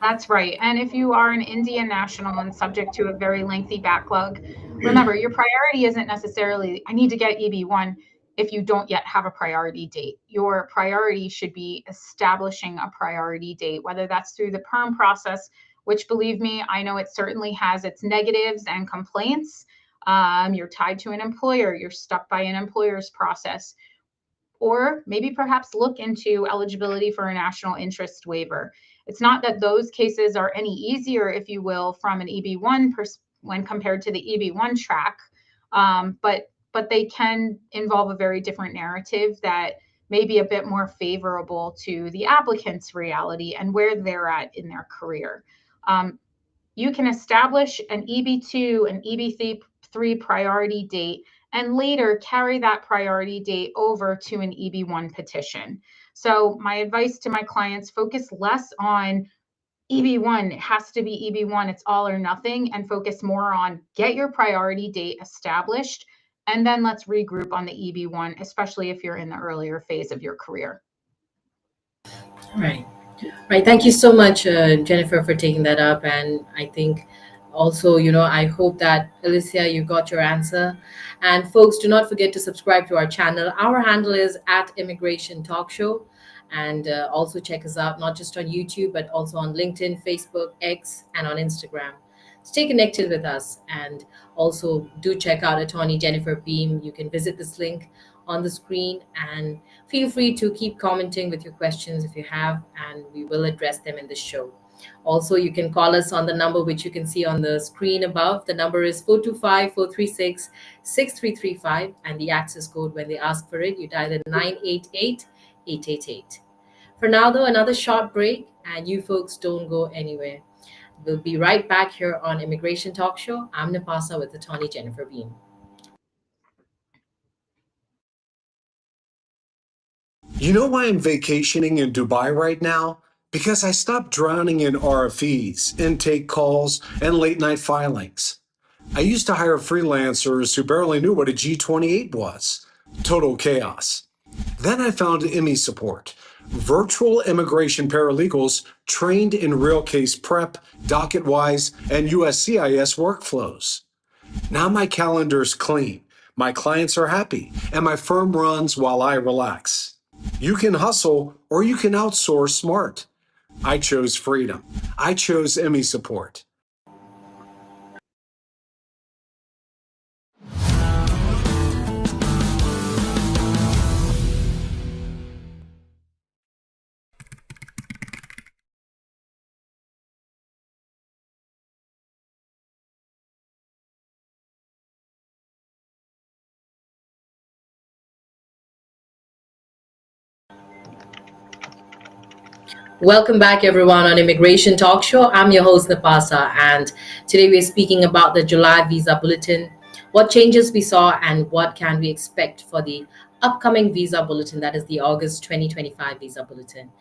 That's right. And if you are an Indian national and subject to a very lengthy backlog, remember your priority isn't necessarily, I need to get EB1 if you don't yet have a priority date. Your priority should be establishing a priority date, whether that's through the PERM process, which believe me, I know it certainly has its negatives and complaints. You're tied to an employer, you're stuck by an employer's process. Or maybe perhaps look into eligibility for a national interest waiver. It's not that those cases are any easier, if you will, from an EB1 when compared to the EB1 track, but they can involve a very different narrative that may be a bit more favorable to the applicant's reality and where they're at in their career. You can establish an EB2 and EB3 priority date and later carry that priority date over to an EB1 petition. So my advice to my clients, focus less on EB1, it has to be EB1, it's all or nothing, and focus more on get your priority date established, and then let's regroup on the EB1, especially if you're in the earlier phase of your career. Right. Right. Thank you so much, Jennifer, for taking that up. And I think also, I hope that, Alicia, you got your answer. And folks, do not forget to subscribe to our channel. Our handle is at Immigration Talk Show. And also check us out, not just on YouTube, but also on LinkedIn, Facebook, X, and on Instagram. Stay connected with us. And also do check out attorney Jennifer Behm. You can visit this link on the screen, and feel free to keep commenting with your questions if you have, and we will address them in the show. Also, you can call us on the number which you can see on the screen above. The number is 425-436-6335, and the access code, when they ask for it, you dial it 988-888. For now, though, another short break, and you folks don't go anywhere. We'll be right back here on Immigration Talk Show. I'm Napasa with attorney Jennifer Behm. You know why I'm vacationing in Dubai right now? Because I stopped drowning in RFEs, intake calls, and late night filings. I used to hire freelancers who barely knew what a G28 was. Total chaos. Then I found IMI Support, virtual immigration paralegals trained in real case prep, docket-wise, and USCIS workflows. Now my calendar's clean, my clients are happy, and my firm runs while I relax. You can hustle or you can outsource smart. I chose freedom. I chose IMI Support. Welcome back, everyone, on Immigration Talk Show. I'm your host, Napasa, and today we're speaking about the July Visa Bulletin, what changes we saw, and what can we expect for the upcoming Visa Bulletin, that is the August 2025 Visa Bulletin.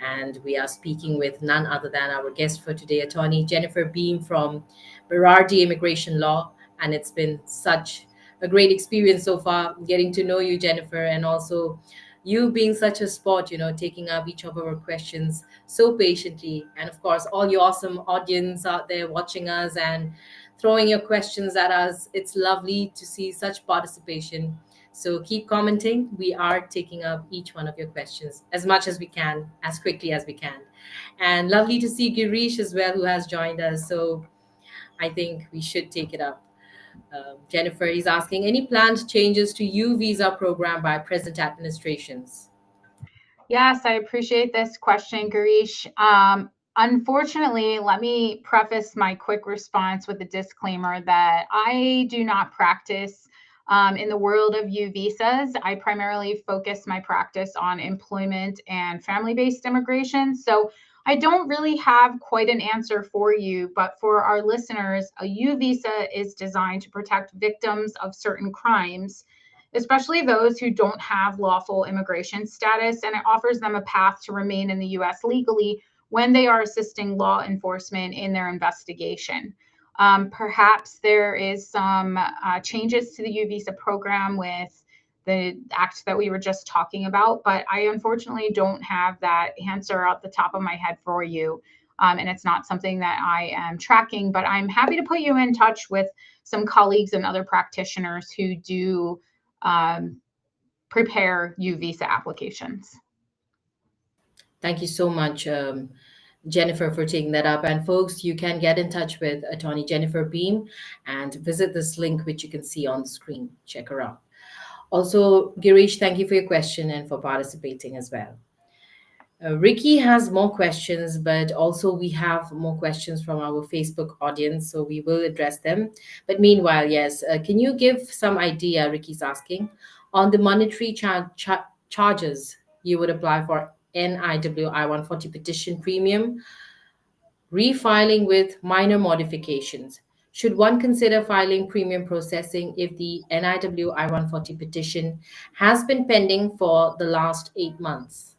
And we are speaking with none other than our guest for today, attorney Jennifer Behm from Berardi Immigration Law. And it's been such a great experience so far getting to know you, Jennifer, and also you being such a sport, taking up each of our questions so patiently. And of course, all your awesome audience out there watching us and throwing your questions at us. It's lovely to see such participation. So keep commenting. We are taking up each one of your questions as much as we can, as quickly as we can. And lovely to see Girish as well, who has joined us. So I think we should take it up. Jennifer is asking, any planned changes to U visa program by present administrations? Yes, I appreciate this question, Girish. Unfortunately, let me preface my quick response with a disclaimer that I do not practice in the world of U visas. I primarily focus my practice on employment and family-based immigration. So I don't really have quite an answer for you, but for our listeners, a U visa is designed to protect victims of certain crimes, especially those who don't have lawful immigration status, and it offers them a path to remain in the US legally when they are assisting law enforcement in their investigation. Perhaps there is some changes to the U visa program with the act that we were just talking about, but I unfortunately don't have that answer at the top of my head for you. And it's not something that I am tracking, but I'm happy to put you in touch with some colleagues and other practitioners who do prepare U visa applications. Thank you so much, Jennifer, for taking that up. And folks, you can get in touch with attorney Jennifer Behm and visit this link, which you can see on the screen. Check her out. Also, Girish, thank you for your question and for participating as well. Ricky has more questions, but also we have more questions from our Facebook audience, so we will address them. But meanwhile, yes, can you give some idea, Ricky's asking, on the monetary charges you would apply for NIW I-140 petition premium, refiling with minor modifications? Should one consider filing premium processing if the NIW I-140 petition has been pending for the last 8 months?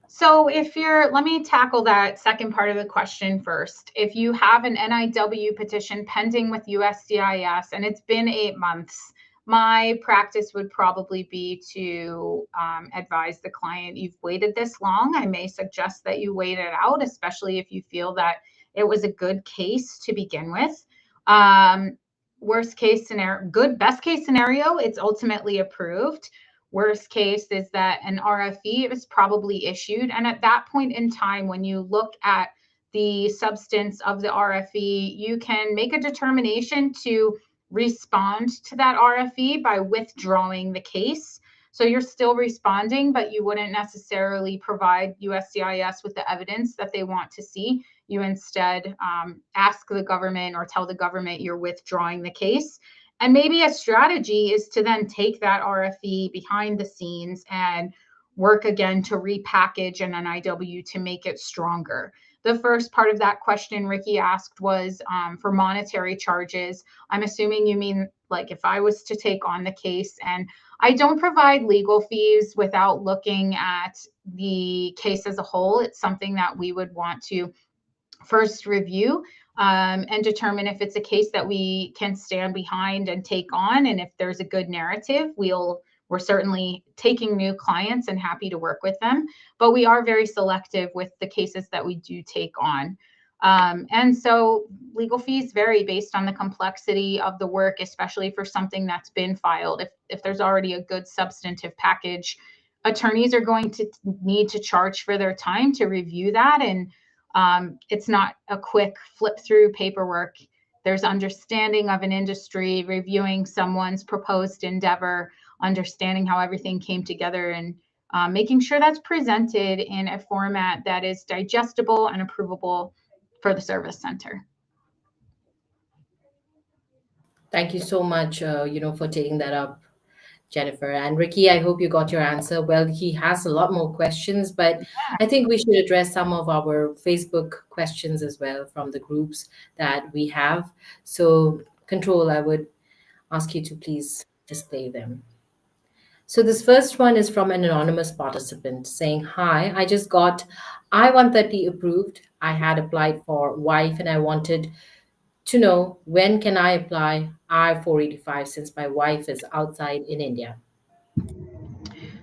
So let me tackle that second part of the question first. If you have an NIW petition pending with USCIS and it's been 8 months, my practice would probably be to advise the client, you've waited this long. I may suggest that you wait it out, especially if you feel that it was a good case to begin with. Best case scenario, it's ultimately approved. Worst case is that an RFE is probably issued. And at that point in time, when you look at the substance of the RFE, you can make a determination to respond to that RFE by withdrawing the case. So you're still responding, but you wouldn't necessarily provide USCIS with the evidence that they want to see. You instead ask the government or tell the government you're withdrawing the case. And maybe a strategy is to then take that RFE behind the scenes and work again to repackage an NIW to make it stronger. The first part of that question Ricky asked was for monetary charges. I'm assuming you mean like if I was to take on the case, and I don't provide legal fees without looking at the case as a whole. It's something that we would want to first review and determine if it's a case that we can stand behind and take on. And if there's a good narrative, we're certainly taking new clients and happy to work with them. But we are very selective with the cases that we do take on. And so legal fees vary based on the complexity of the work, especially for something that's been filed. If there's already a good substantive package, attorneys are going to need to charge for their time to review that. And it's not a quick flip through paperwork. There's understanding of an industry, reviewing someone's proposed endeavor, understanding how everything came together, and making sure that's presented in a format that is digestible and approvable for the service center. Thank you so much, for taking that up, Jennifer. And Ricky, I hope you got your answer. Well, he has a lot more questions, but I think we should address some of our Facebook questions as well from the groups that we have. So, Control, I would ask you to please display them. So this first one is from an anonymous participant saying, "Hi, I just got I-130 approved. I had applied for wife and I wanted to know when can I apply I-485 since my wife is outside in India."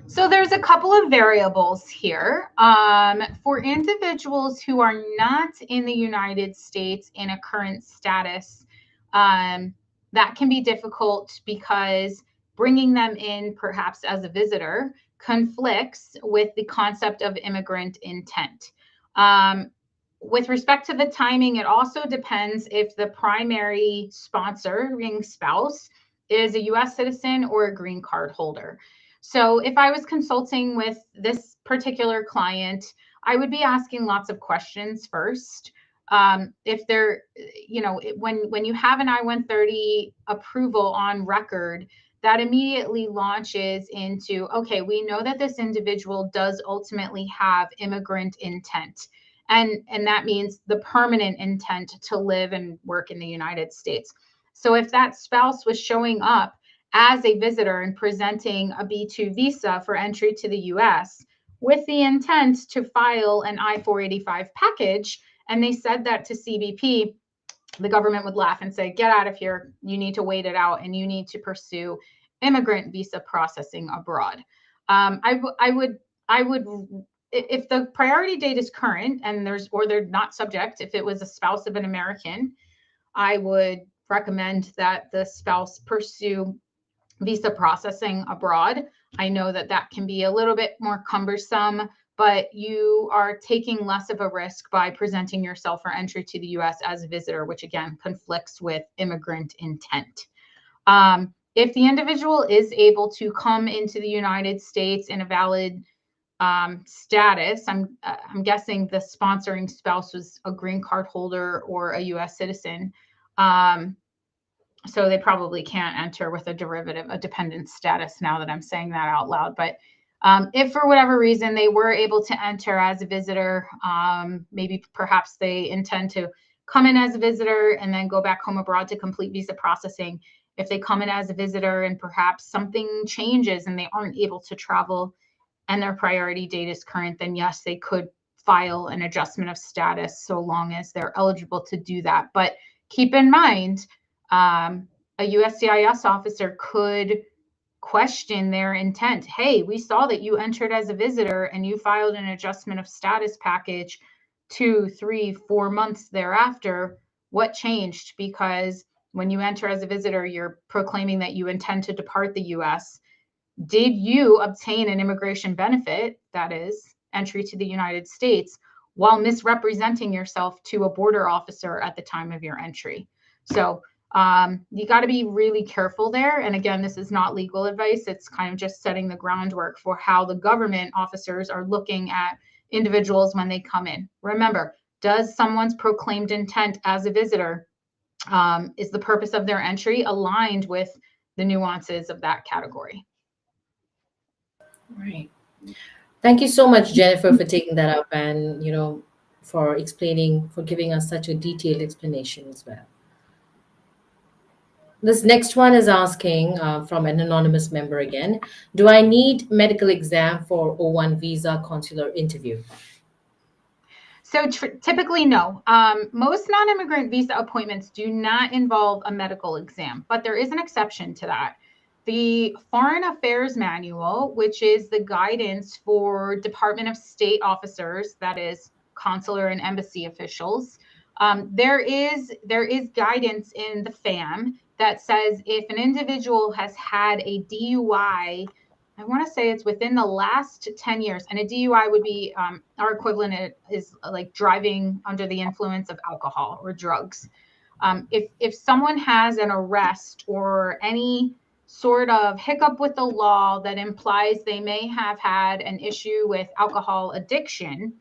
So there's a couple of variables here. For individuals who are not in the United States in a current status, that can be difficult because bringing them in perhaps as a visitor conflicts with the concept of immigrant intent. With respect to the timing, it also depends if the primary sponsoring spouse is a US citizen or a green card holder. So if I was consulting with this particular client, I would be asking lots of questions first. If they're, when you have an I-130 approval on record, that immediately launches into, okay, we know that this individual does ultimately have immigrant intent. And that means the permanent intent to live and work in the United States. So if that spouse was showing up as a visitor and presenting a B2 visa for entry to the US with the intent to file an I-485 package, and they said that to CBP, the government would laugh and say, get out of here. You need to wait it out and you need to pursue immigrant visa processing abroad. I would, if the priority date is current and they're not subject, if it was a spouse of an American, I would recommend that the spouse pursue visa processing abroad. I know that that can be a little bit more cumbersome, but you are taking less of a risk by presenting yourself for entry to the US as a visitor, which again conflicts with immigrant intent. If the individual is able to come into the United States in a valid status, I'm guessing the sponsoring spouse was a green card holder or a US citizen. So they probably can't enter with a dependent status now that I'm saying that out loud. But if for whatever reason they were able to enter as a visitor, maybe perhaps they intend to come in as a visitor and then go back home abroad to complete visa processing. If they come in as a visitor and perhaps something changes and they aren't able to travel and their priority date is current, then yes, they could file an adjustment of status so long as they're eligible to do that. But keep in mind, a USCIS officer could question their intent. Hey, we saw that you entered as a visitor and you filed an adjustment of status package 2, 3, 4 months thereafter. What changed? Because when you enter as a visitor, you're proclaiming that you intend to depart the US. Did you obtain an immigration benefit, that is, entry to the United States, while misrepresenting yourself to a border officer at the time of your entry? So you got to be really careful there. And again, this is not legal advice. It's kind of just setting the groundwork for how the government officers are looking at individuals when they come in. Remember, does someone's proclaimed intent as a visitor, is the purpose of their entry aligned with the nuances of that category? Right. Thank you so much, Jennifer, for taking that up and, for explaining, for giving us such a detailed explanation as well. This next one is asking from an anonymous member again, do I need medical exam for O1 visa consular interview? So typically, no. Most non-immigrant visa appointments do not involve a medical exam, but there is an exception to that. The Foreign Affairs Manual, which is the guidance for Department of State officers, that is consular and embassy officials, there is guidance in the FAM that says if an individual has had a DUI, I want to say it's within the last 10 years, and a DUI would be our equivalent is like driving under the influence of alcohol or drugs. If someone has an arrest or any sort of hiccup with the law that implies they may have had an issue with alcohol addiction,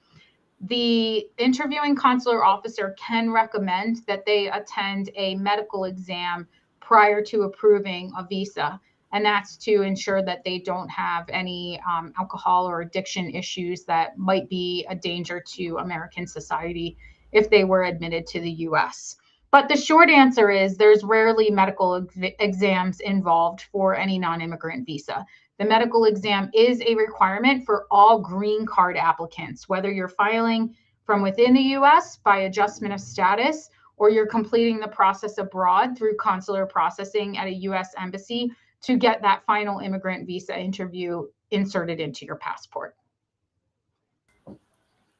the interviewing consular officer can recommend that they attend a medical exam prior to approving a visa. And that's to ensure that they don't have any alcohol or addiction issues that might be a danger to American society if they were admitted to the US. But the short answer is there's rarely medical exams involved for any non-immigrant visa. The medical exam is a requirement for all green card applicants, whether you're filing from within the US by adjustment of status, or you're completing the process abroad through consular processing at a US embassy to get that final immigrant visa interview inserted into your passport.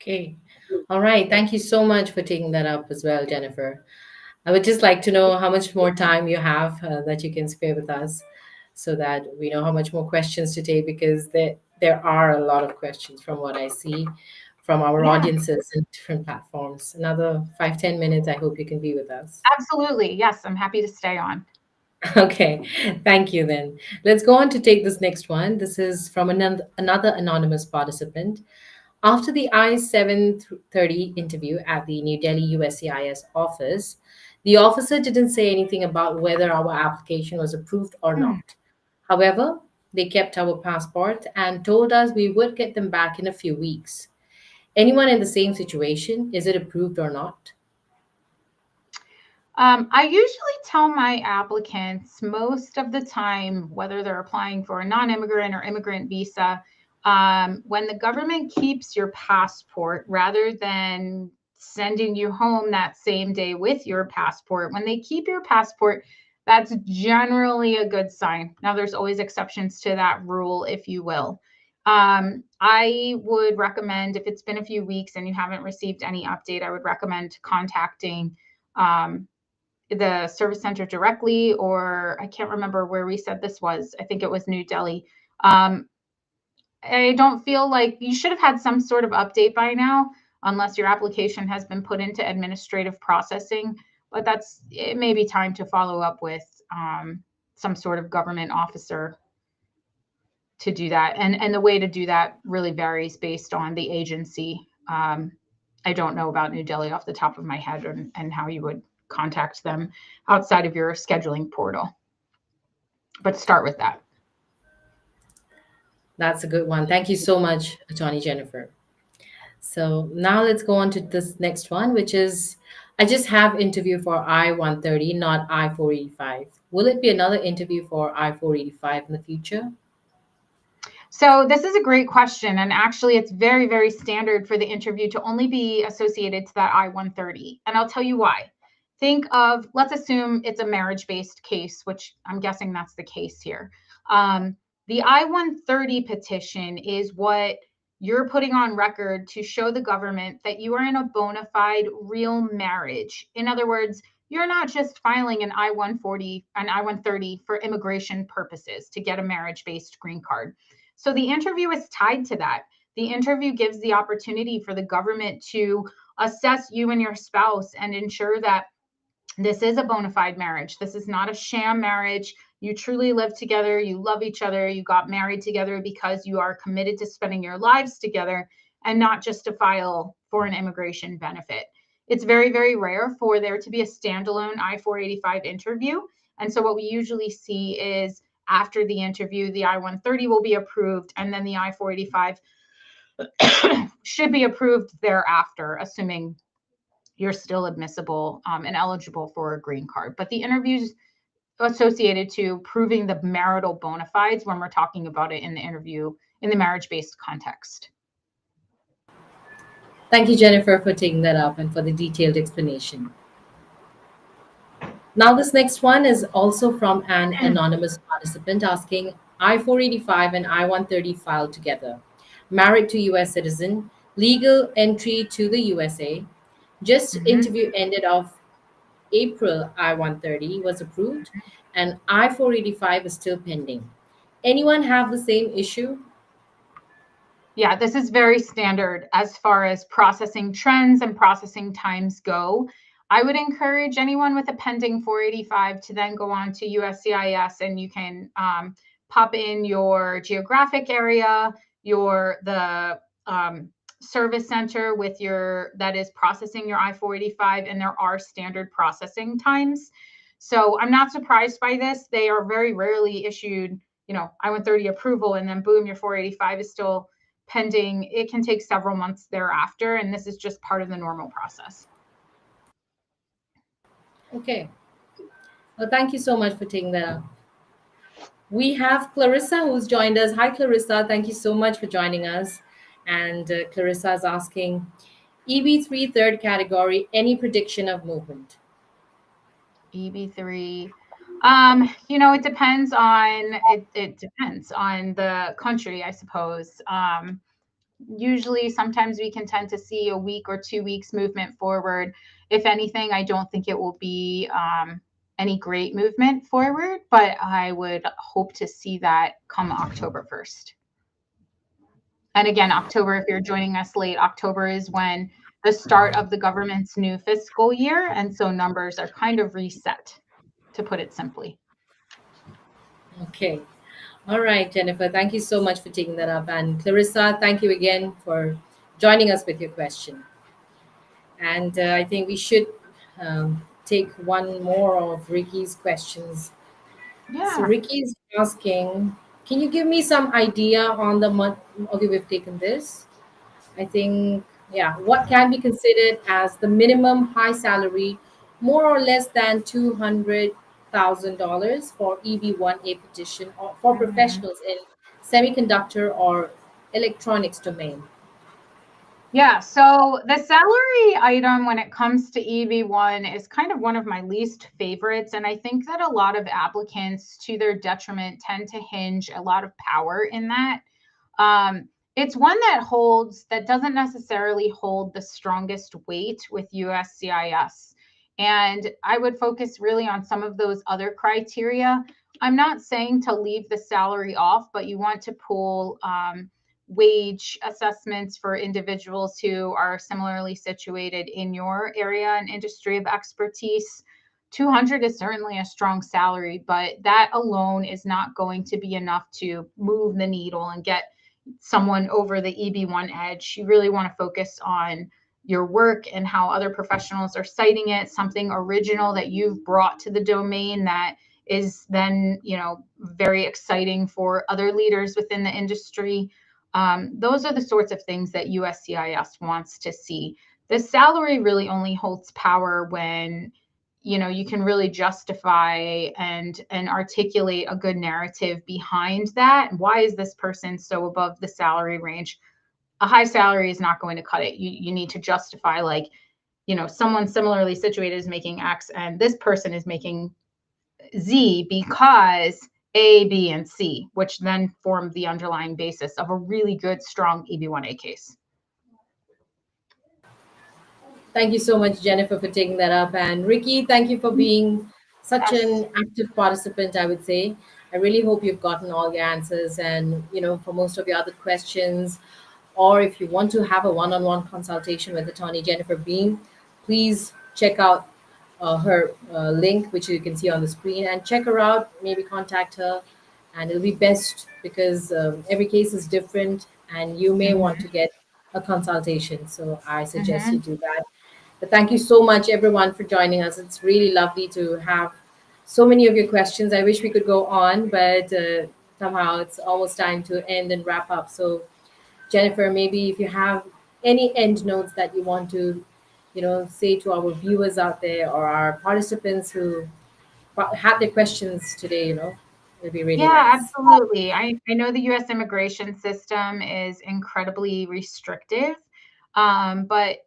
Okay. All right. Thank you so much for taking that up as well, Jennifer. I would just like to know how much more time you have that you can spare with us so that we know how much more questions to take, because there are a lot of questions from what I see from our audiences in different platforms. Another 5-10 minutes, I hope you can be with us. Absolutely. Yes, I'm happy to stay on. Okay, thank you then. Let's go on to take this next one. This is from another anonymous participant After the I-730 interview at the New Delhi USCIS office, the officer didn't say anything about whether our application was approved or not. However, they kept our passport and told us we would get them back in a few weeks. Anyone in the same situation, is it approved or not? I usually tell my applicants most of the time, whether they're applying for a non-immigrant or immigrant visa, when the government keeps your passport rather than sending you home that same day with your passport, when they keep your passport, that's generally a good sign. Now, there's always exceptions to that rule, if you will. I would recommend, if it's been a few weeks and you haven't received any update, I would recommend contacting the service center directly, or I can't remember where we said this was. I think it was New Delhi. I don't feel like you should have had some sort of update by now, unless your application has been put into administrative processing. But it may be time to follow up with some sort of government officer to do that. And the way to do that really varies based on the agency. I don't know about New Delhi off the top of my head and how you would contact them outside of your scheduling portal. But start with that. That's a good one. Thank you so much, Attorney Jennifer. So now let's go on to this next one, which is I just have interview for I-130, not I-485. Will it be another interview for I-485 in the future? So this is a great question. And actually, it's very, very standard for the interview to only be associated to that I-130. And I'll tell you why. Think of, let's assume it's a marriage-based case, which I'm guessing that's the case here. The I-130 petition is what you're putting on record to show the government that you are in a bona fide real marriage. In other words, you're not just filing an I-130 for immigration purposes to get a marriage-based green card. So the interview is tied to that. The interview gives the opportunity for the government to assess you and your spouse and ensure that this is a bona fide marriage. This is not a sham marriage. You truly live together. You love each other. You got married together because you are committed to spending your lives together and not just to file for an immigration benefit. It's very, very rare for there to be a standalone I-485 interview. And so what we usually see is after the interview, the I-130 will be approved, and then the I-485 should be approved thereafter, assuming you're still admissible and eligible for a green card. But the interviews associated to proving the marital bona fides when we're talking about it in the interview in the marriage-based context. Thank you, Jennifer, for taking that up and for the detailed explanation. Now, this next one is also from an anonymous participant asking I-485 and I-130 filed together. Married to US citizen, legal entry to the USA. Just interview ended of April, I-130 was approved and I-485 is still pending. Anyone have the same issue? Yeah, this is very standard as far as processing trends and processing times go. I would encourage anyone with a pending 485 to then go on to USCIS, and you can pop in your geographic area, the service center with that is processing your I-485, and there are standard processing times. So I'm not surprised by this. They are very rarely issued, I-130 approval, and then boom, your 485 is still pending. It can take several months thereafter, and this is just part of the normal process. Okay. Well, thank you so much for taking that up. We have Clarissa who's joined us. Hi, Clarissa. Thank you so much for joining us. And Clarissa is asking, EB3 third category, any prediction of movement? EB3, it depends on the country, I suppose. Usually, sometimes we can tend to see a week or 2 weeks movement forward. If anything, I don't think it will be any great movement forward, but I would hope to see that come October 1st. And again, October, if you're joining us late, October is when the start of the government's new fiscal year. And so numbers are kind of reset, to put it simply. Okay. All right, Jennifer, thank you so much for taking that up. And Clarissa, thank you again for joining us with your question. And I think we should take one more of Ricky's questions. So Yeah. Ricky is asking, can you give me some idea on the month? Okay, we've taken this. I think, yeah, what can be considered as the minimum high salary, more or less than $200,000 for EB1A petition or for Mhm. professionals in semiconductor or electronics domain? Yeah, so the salary item when it comes to EB1 is kind of one of my least favorites. And I think that a lot of applicants, to their detriment, tend to hinge a lot of power in that. It's one that doesn't necessarily hold the strongest weight with USCIS. And I would focus really on some of those other criteria. I'm not saying to leave the salary off, but you want to pull wage assessments for individuals who are similarly situated in your area and industry of expertise. 200 is certainly a strong salary, but that alone is not going to be enough to move the needle and get someone over the EB1 edge. You really want to focus on your work and how other professionals are citing it, something original that you've brought to the domain that is then, very exciting for other leaders within the industry. Those are the sorts of things that USCIS wants to see. The salary really only holds power when you can really justify and articulate a good narrative behind that. Why is this person so above the salary range? A high salary is not going to cut it. You need to justify, like, someone similarly situated is making X and this person is making Z because A, B, and C, which then form the underlying basis of a really good, strong EB1A case. Thank you so much, Jennifer, for taking that up. And Ricky, thank you for being such Yes. an active participant, I would say. I really hope you've gotten all your answers. And, for most of your other questions, or if you want to have a one on one consultation with attorney Jennifer Behm, please check out her link, which you can see on the screen, and check her out. Maybe contact her. And it'll be best because every case is different and you may want Mm-hmm. to get a consultation. So I suggest you Mm-hmm. do that. But thank you so much, everyone, for joining us. It's really lovely to have so many of your questions. I wish we could go on, but somehow it's almost time to end and wrap up. So, Jennifer, maybe if you have any end notes that you want to, say to our viewers out there or our participants who had their questions today, it'd be really Yeah, nice. absolutely. I know the US immigration system is incredibly restrictive, but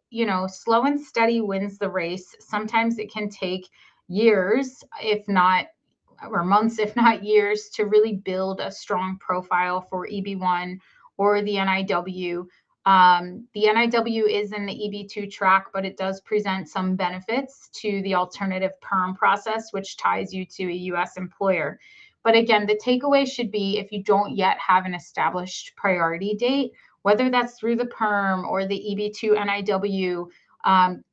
slow and steady wins the race. Sometimes it can take years, if not, or months, if not years, to really build a strong profile for EB1 or the NIW. The NIW is in the EB2 track, but it does present some benefits to the alternative perm process, which ties you to a US employer. But again, the takeaway should be, if you don't yet have an established priority date, whether that's through the perm or the EB2 NIW,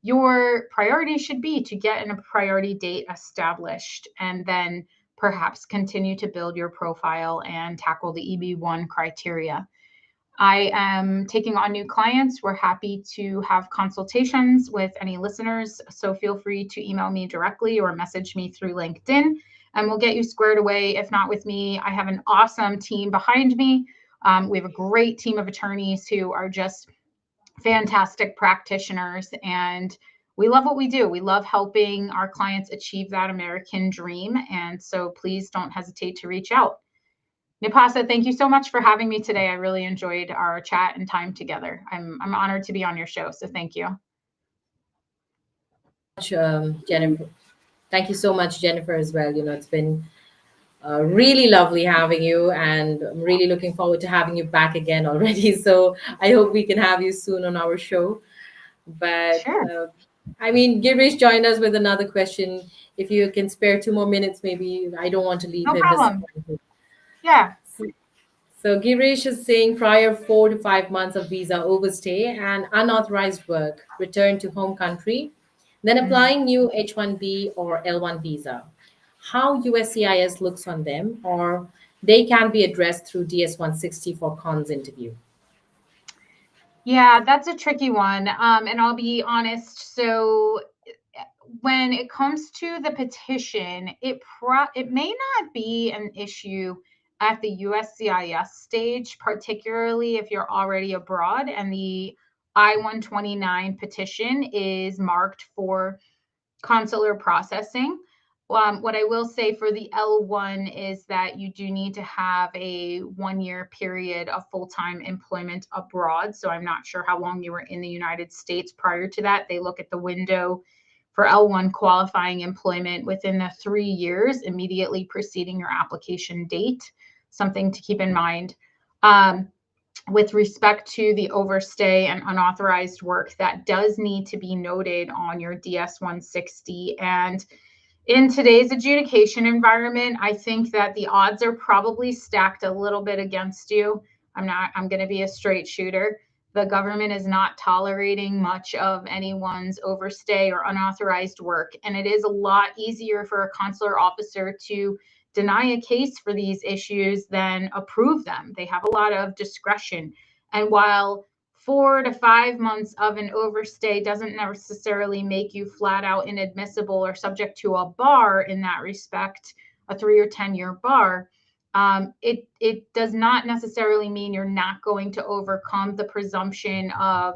your priority should be to get a priority date established and then perhaps continue to build your profile and tackle the EB1 criteria. I am taking on new clients. We're happy to have consultations with any listeners. So feel free to email me directly or message me through LinkedIn, and we'll get you squared away. If not with me, I have an awesome team behind me. We have a great team of attorneys who are just fantastic practitioners, and we love what we do. We love helping our clients achieve that American dream. And so please don't hesitate to reach out. Nipasa, thank you so much for having me today. I really enjoyed our chat and time together. I'm honored to be on your show, so thank you. Jennifer. Thank you so much, Jennifer, as well. It's been really lovely having you, and I'm really looking forward to having you back again already. So I hope we can have you soon on our show. But Sure, Girish joined us with another question. If you can spare 2 more minutes, maybe. I don't want to leave no him problem. disappointed. Yeah. So Girish is saying prior 4 to 5 months of visa overstay and unauthorized work, return to home country, then Mhm. applying new H-1B or L-1 visa. How USCIS looks on them, or they can be addressed through DS-160 for cons interview. Yeah, that's a tricky one. And I'll be honest. So when it comes to the petition, it may not be an issue at the USCIS stage, particularly if you're already abroad and the I-129 petition is marked for consular processing. What I will say for the L1 is that you do need to have a 1-year period of full-time employment abroad. So I'm not sure how long you were in the United States prior to that. They look at the window for L1 qualifying employment within the 3 years immediately preceding your application date, something to keep in mind. With respect to the overstay and unauthorized work, that does need to be noted on your DS-160. And in today's adjudication environment, I think that the odds are probably stacked a little bit against you. I'm going to be a straight shooter. The government is not tolerating much of anyone's overstay or unauthorized work. And it is a lot easier for a consular officer to deny a case for these issues than approve them. They have a lot of discretion. And while 4 to 5 months of an overstay doesn't necessarily make you flat out inadmissible or subject to a bar in that respect, a 3 or 10-year bar, it does not necessarily mean you're not going to overcome the presumption of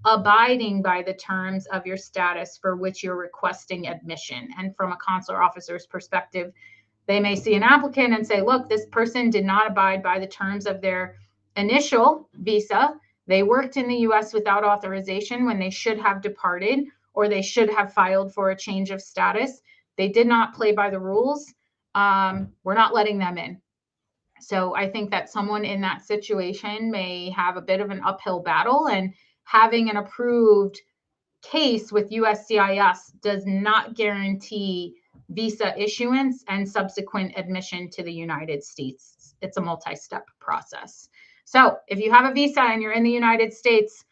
abiding by the terms of your status for which you're requesting admission. And from a consular officer's perspective, they may see an applicant and say, look, this person did not abide by the terms of their initial visa. They worked in the US without authorization when they should have departed, or they should have filed for a change of status. They did not play by the rules. We're not letting them in. So I think that someone in that situation may have a bit of an uphill battle, and having an approved case with USCIS does not guarantee visa issuance and subsequent admission to the United States. It's a multi-step process. So if you have a visa and you're in the United States,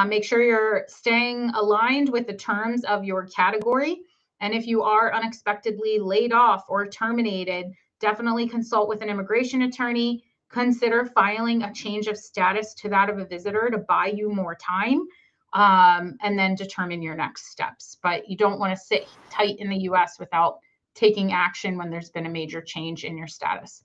make sure you're staying aligned with the terms of your category. And if you are unexpectedly laid off or terminated, definitely consult with an immigration attorney. Consider filing a change of status to that of a visitor to buy you more time, and then determine your next steps. But you don't want to sit tight in the US without taking action when there's been a major change in your status.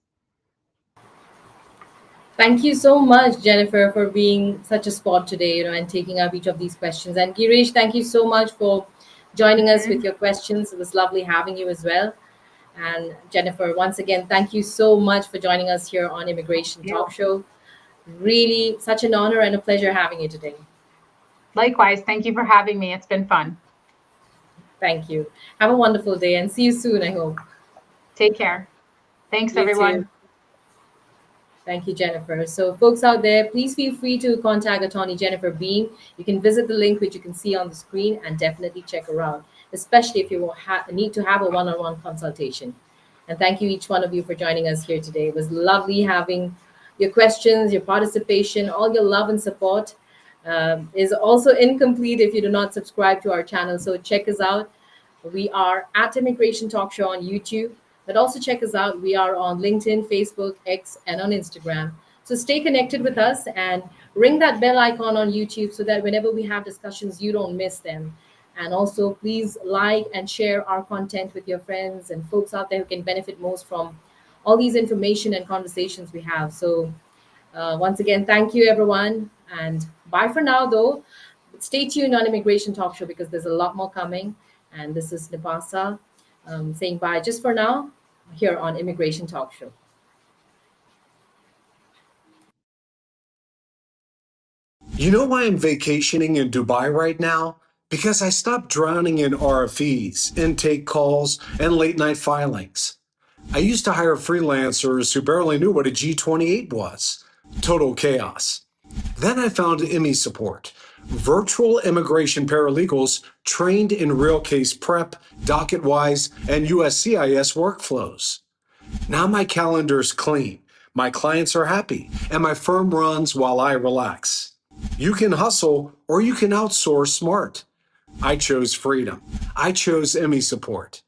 Thank you so much, Jennifer, for being such a spot today, and taking up each of these questions. And Girish, thank you so much for joining us with your questions. It was lovely having you as well. And Jennifer, once again, thank you so much for joining us here on Immigration Talk Show. Really such an honor and a pleasure having you today. Likewise, thank you for having me. It's been fun. Thank you. Have a wonderful day and see you soon, I hope. Take care. Thanks, everyone. Too. Thank you, Jennifer. So folks out there, please feel free to contact attorney Jennifer Behm. You can visit the link which you can see on the screen and definitely check her out, especially if you need to have a one-on-one consultation. And thank you, each one of you, for joining us here today. It was lovely having your questions, your participation, all your love and support. Is also incomplete if you do not subscribe to our channel. So check us out. We are at Immigration Talk Show on YouTube, but also check us out. We are on LinkedIn, Facebook, X, and on Instagram. So stay connected with us and ring that bell icon on YouTube so that whenever we have discussions, you don't miss them. And also, please like and share our content with your friends and folks out there who can benefit most from all these information and conversations we have. So once again, thank you, everyone. And bye for now, though. Stay tuned on Immigration Talk Show because there's a lot more coming. And this is Nipasa saying bye just for now here on Immigration Talk Show. You know why I'm vacationing in Dubai right now? Because I stopped drowning in RFEs, intake calls, and late night filings. I used to hire freelancers who barely knew what a G28 was. Total chaos. Then I found IMMI Support, virtual immigration paralegals trained in real case prep, docket-wise, and USCIS workflows. Now my calendar's clean, my clients are happy, and my firm runs while I relax. You can hustle or you can outsource smart. I chose freedom. I chose IMMI Support.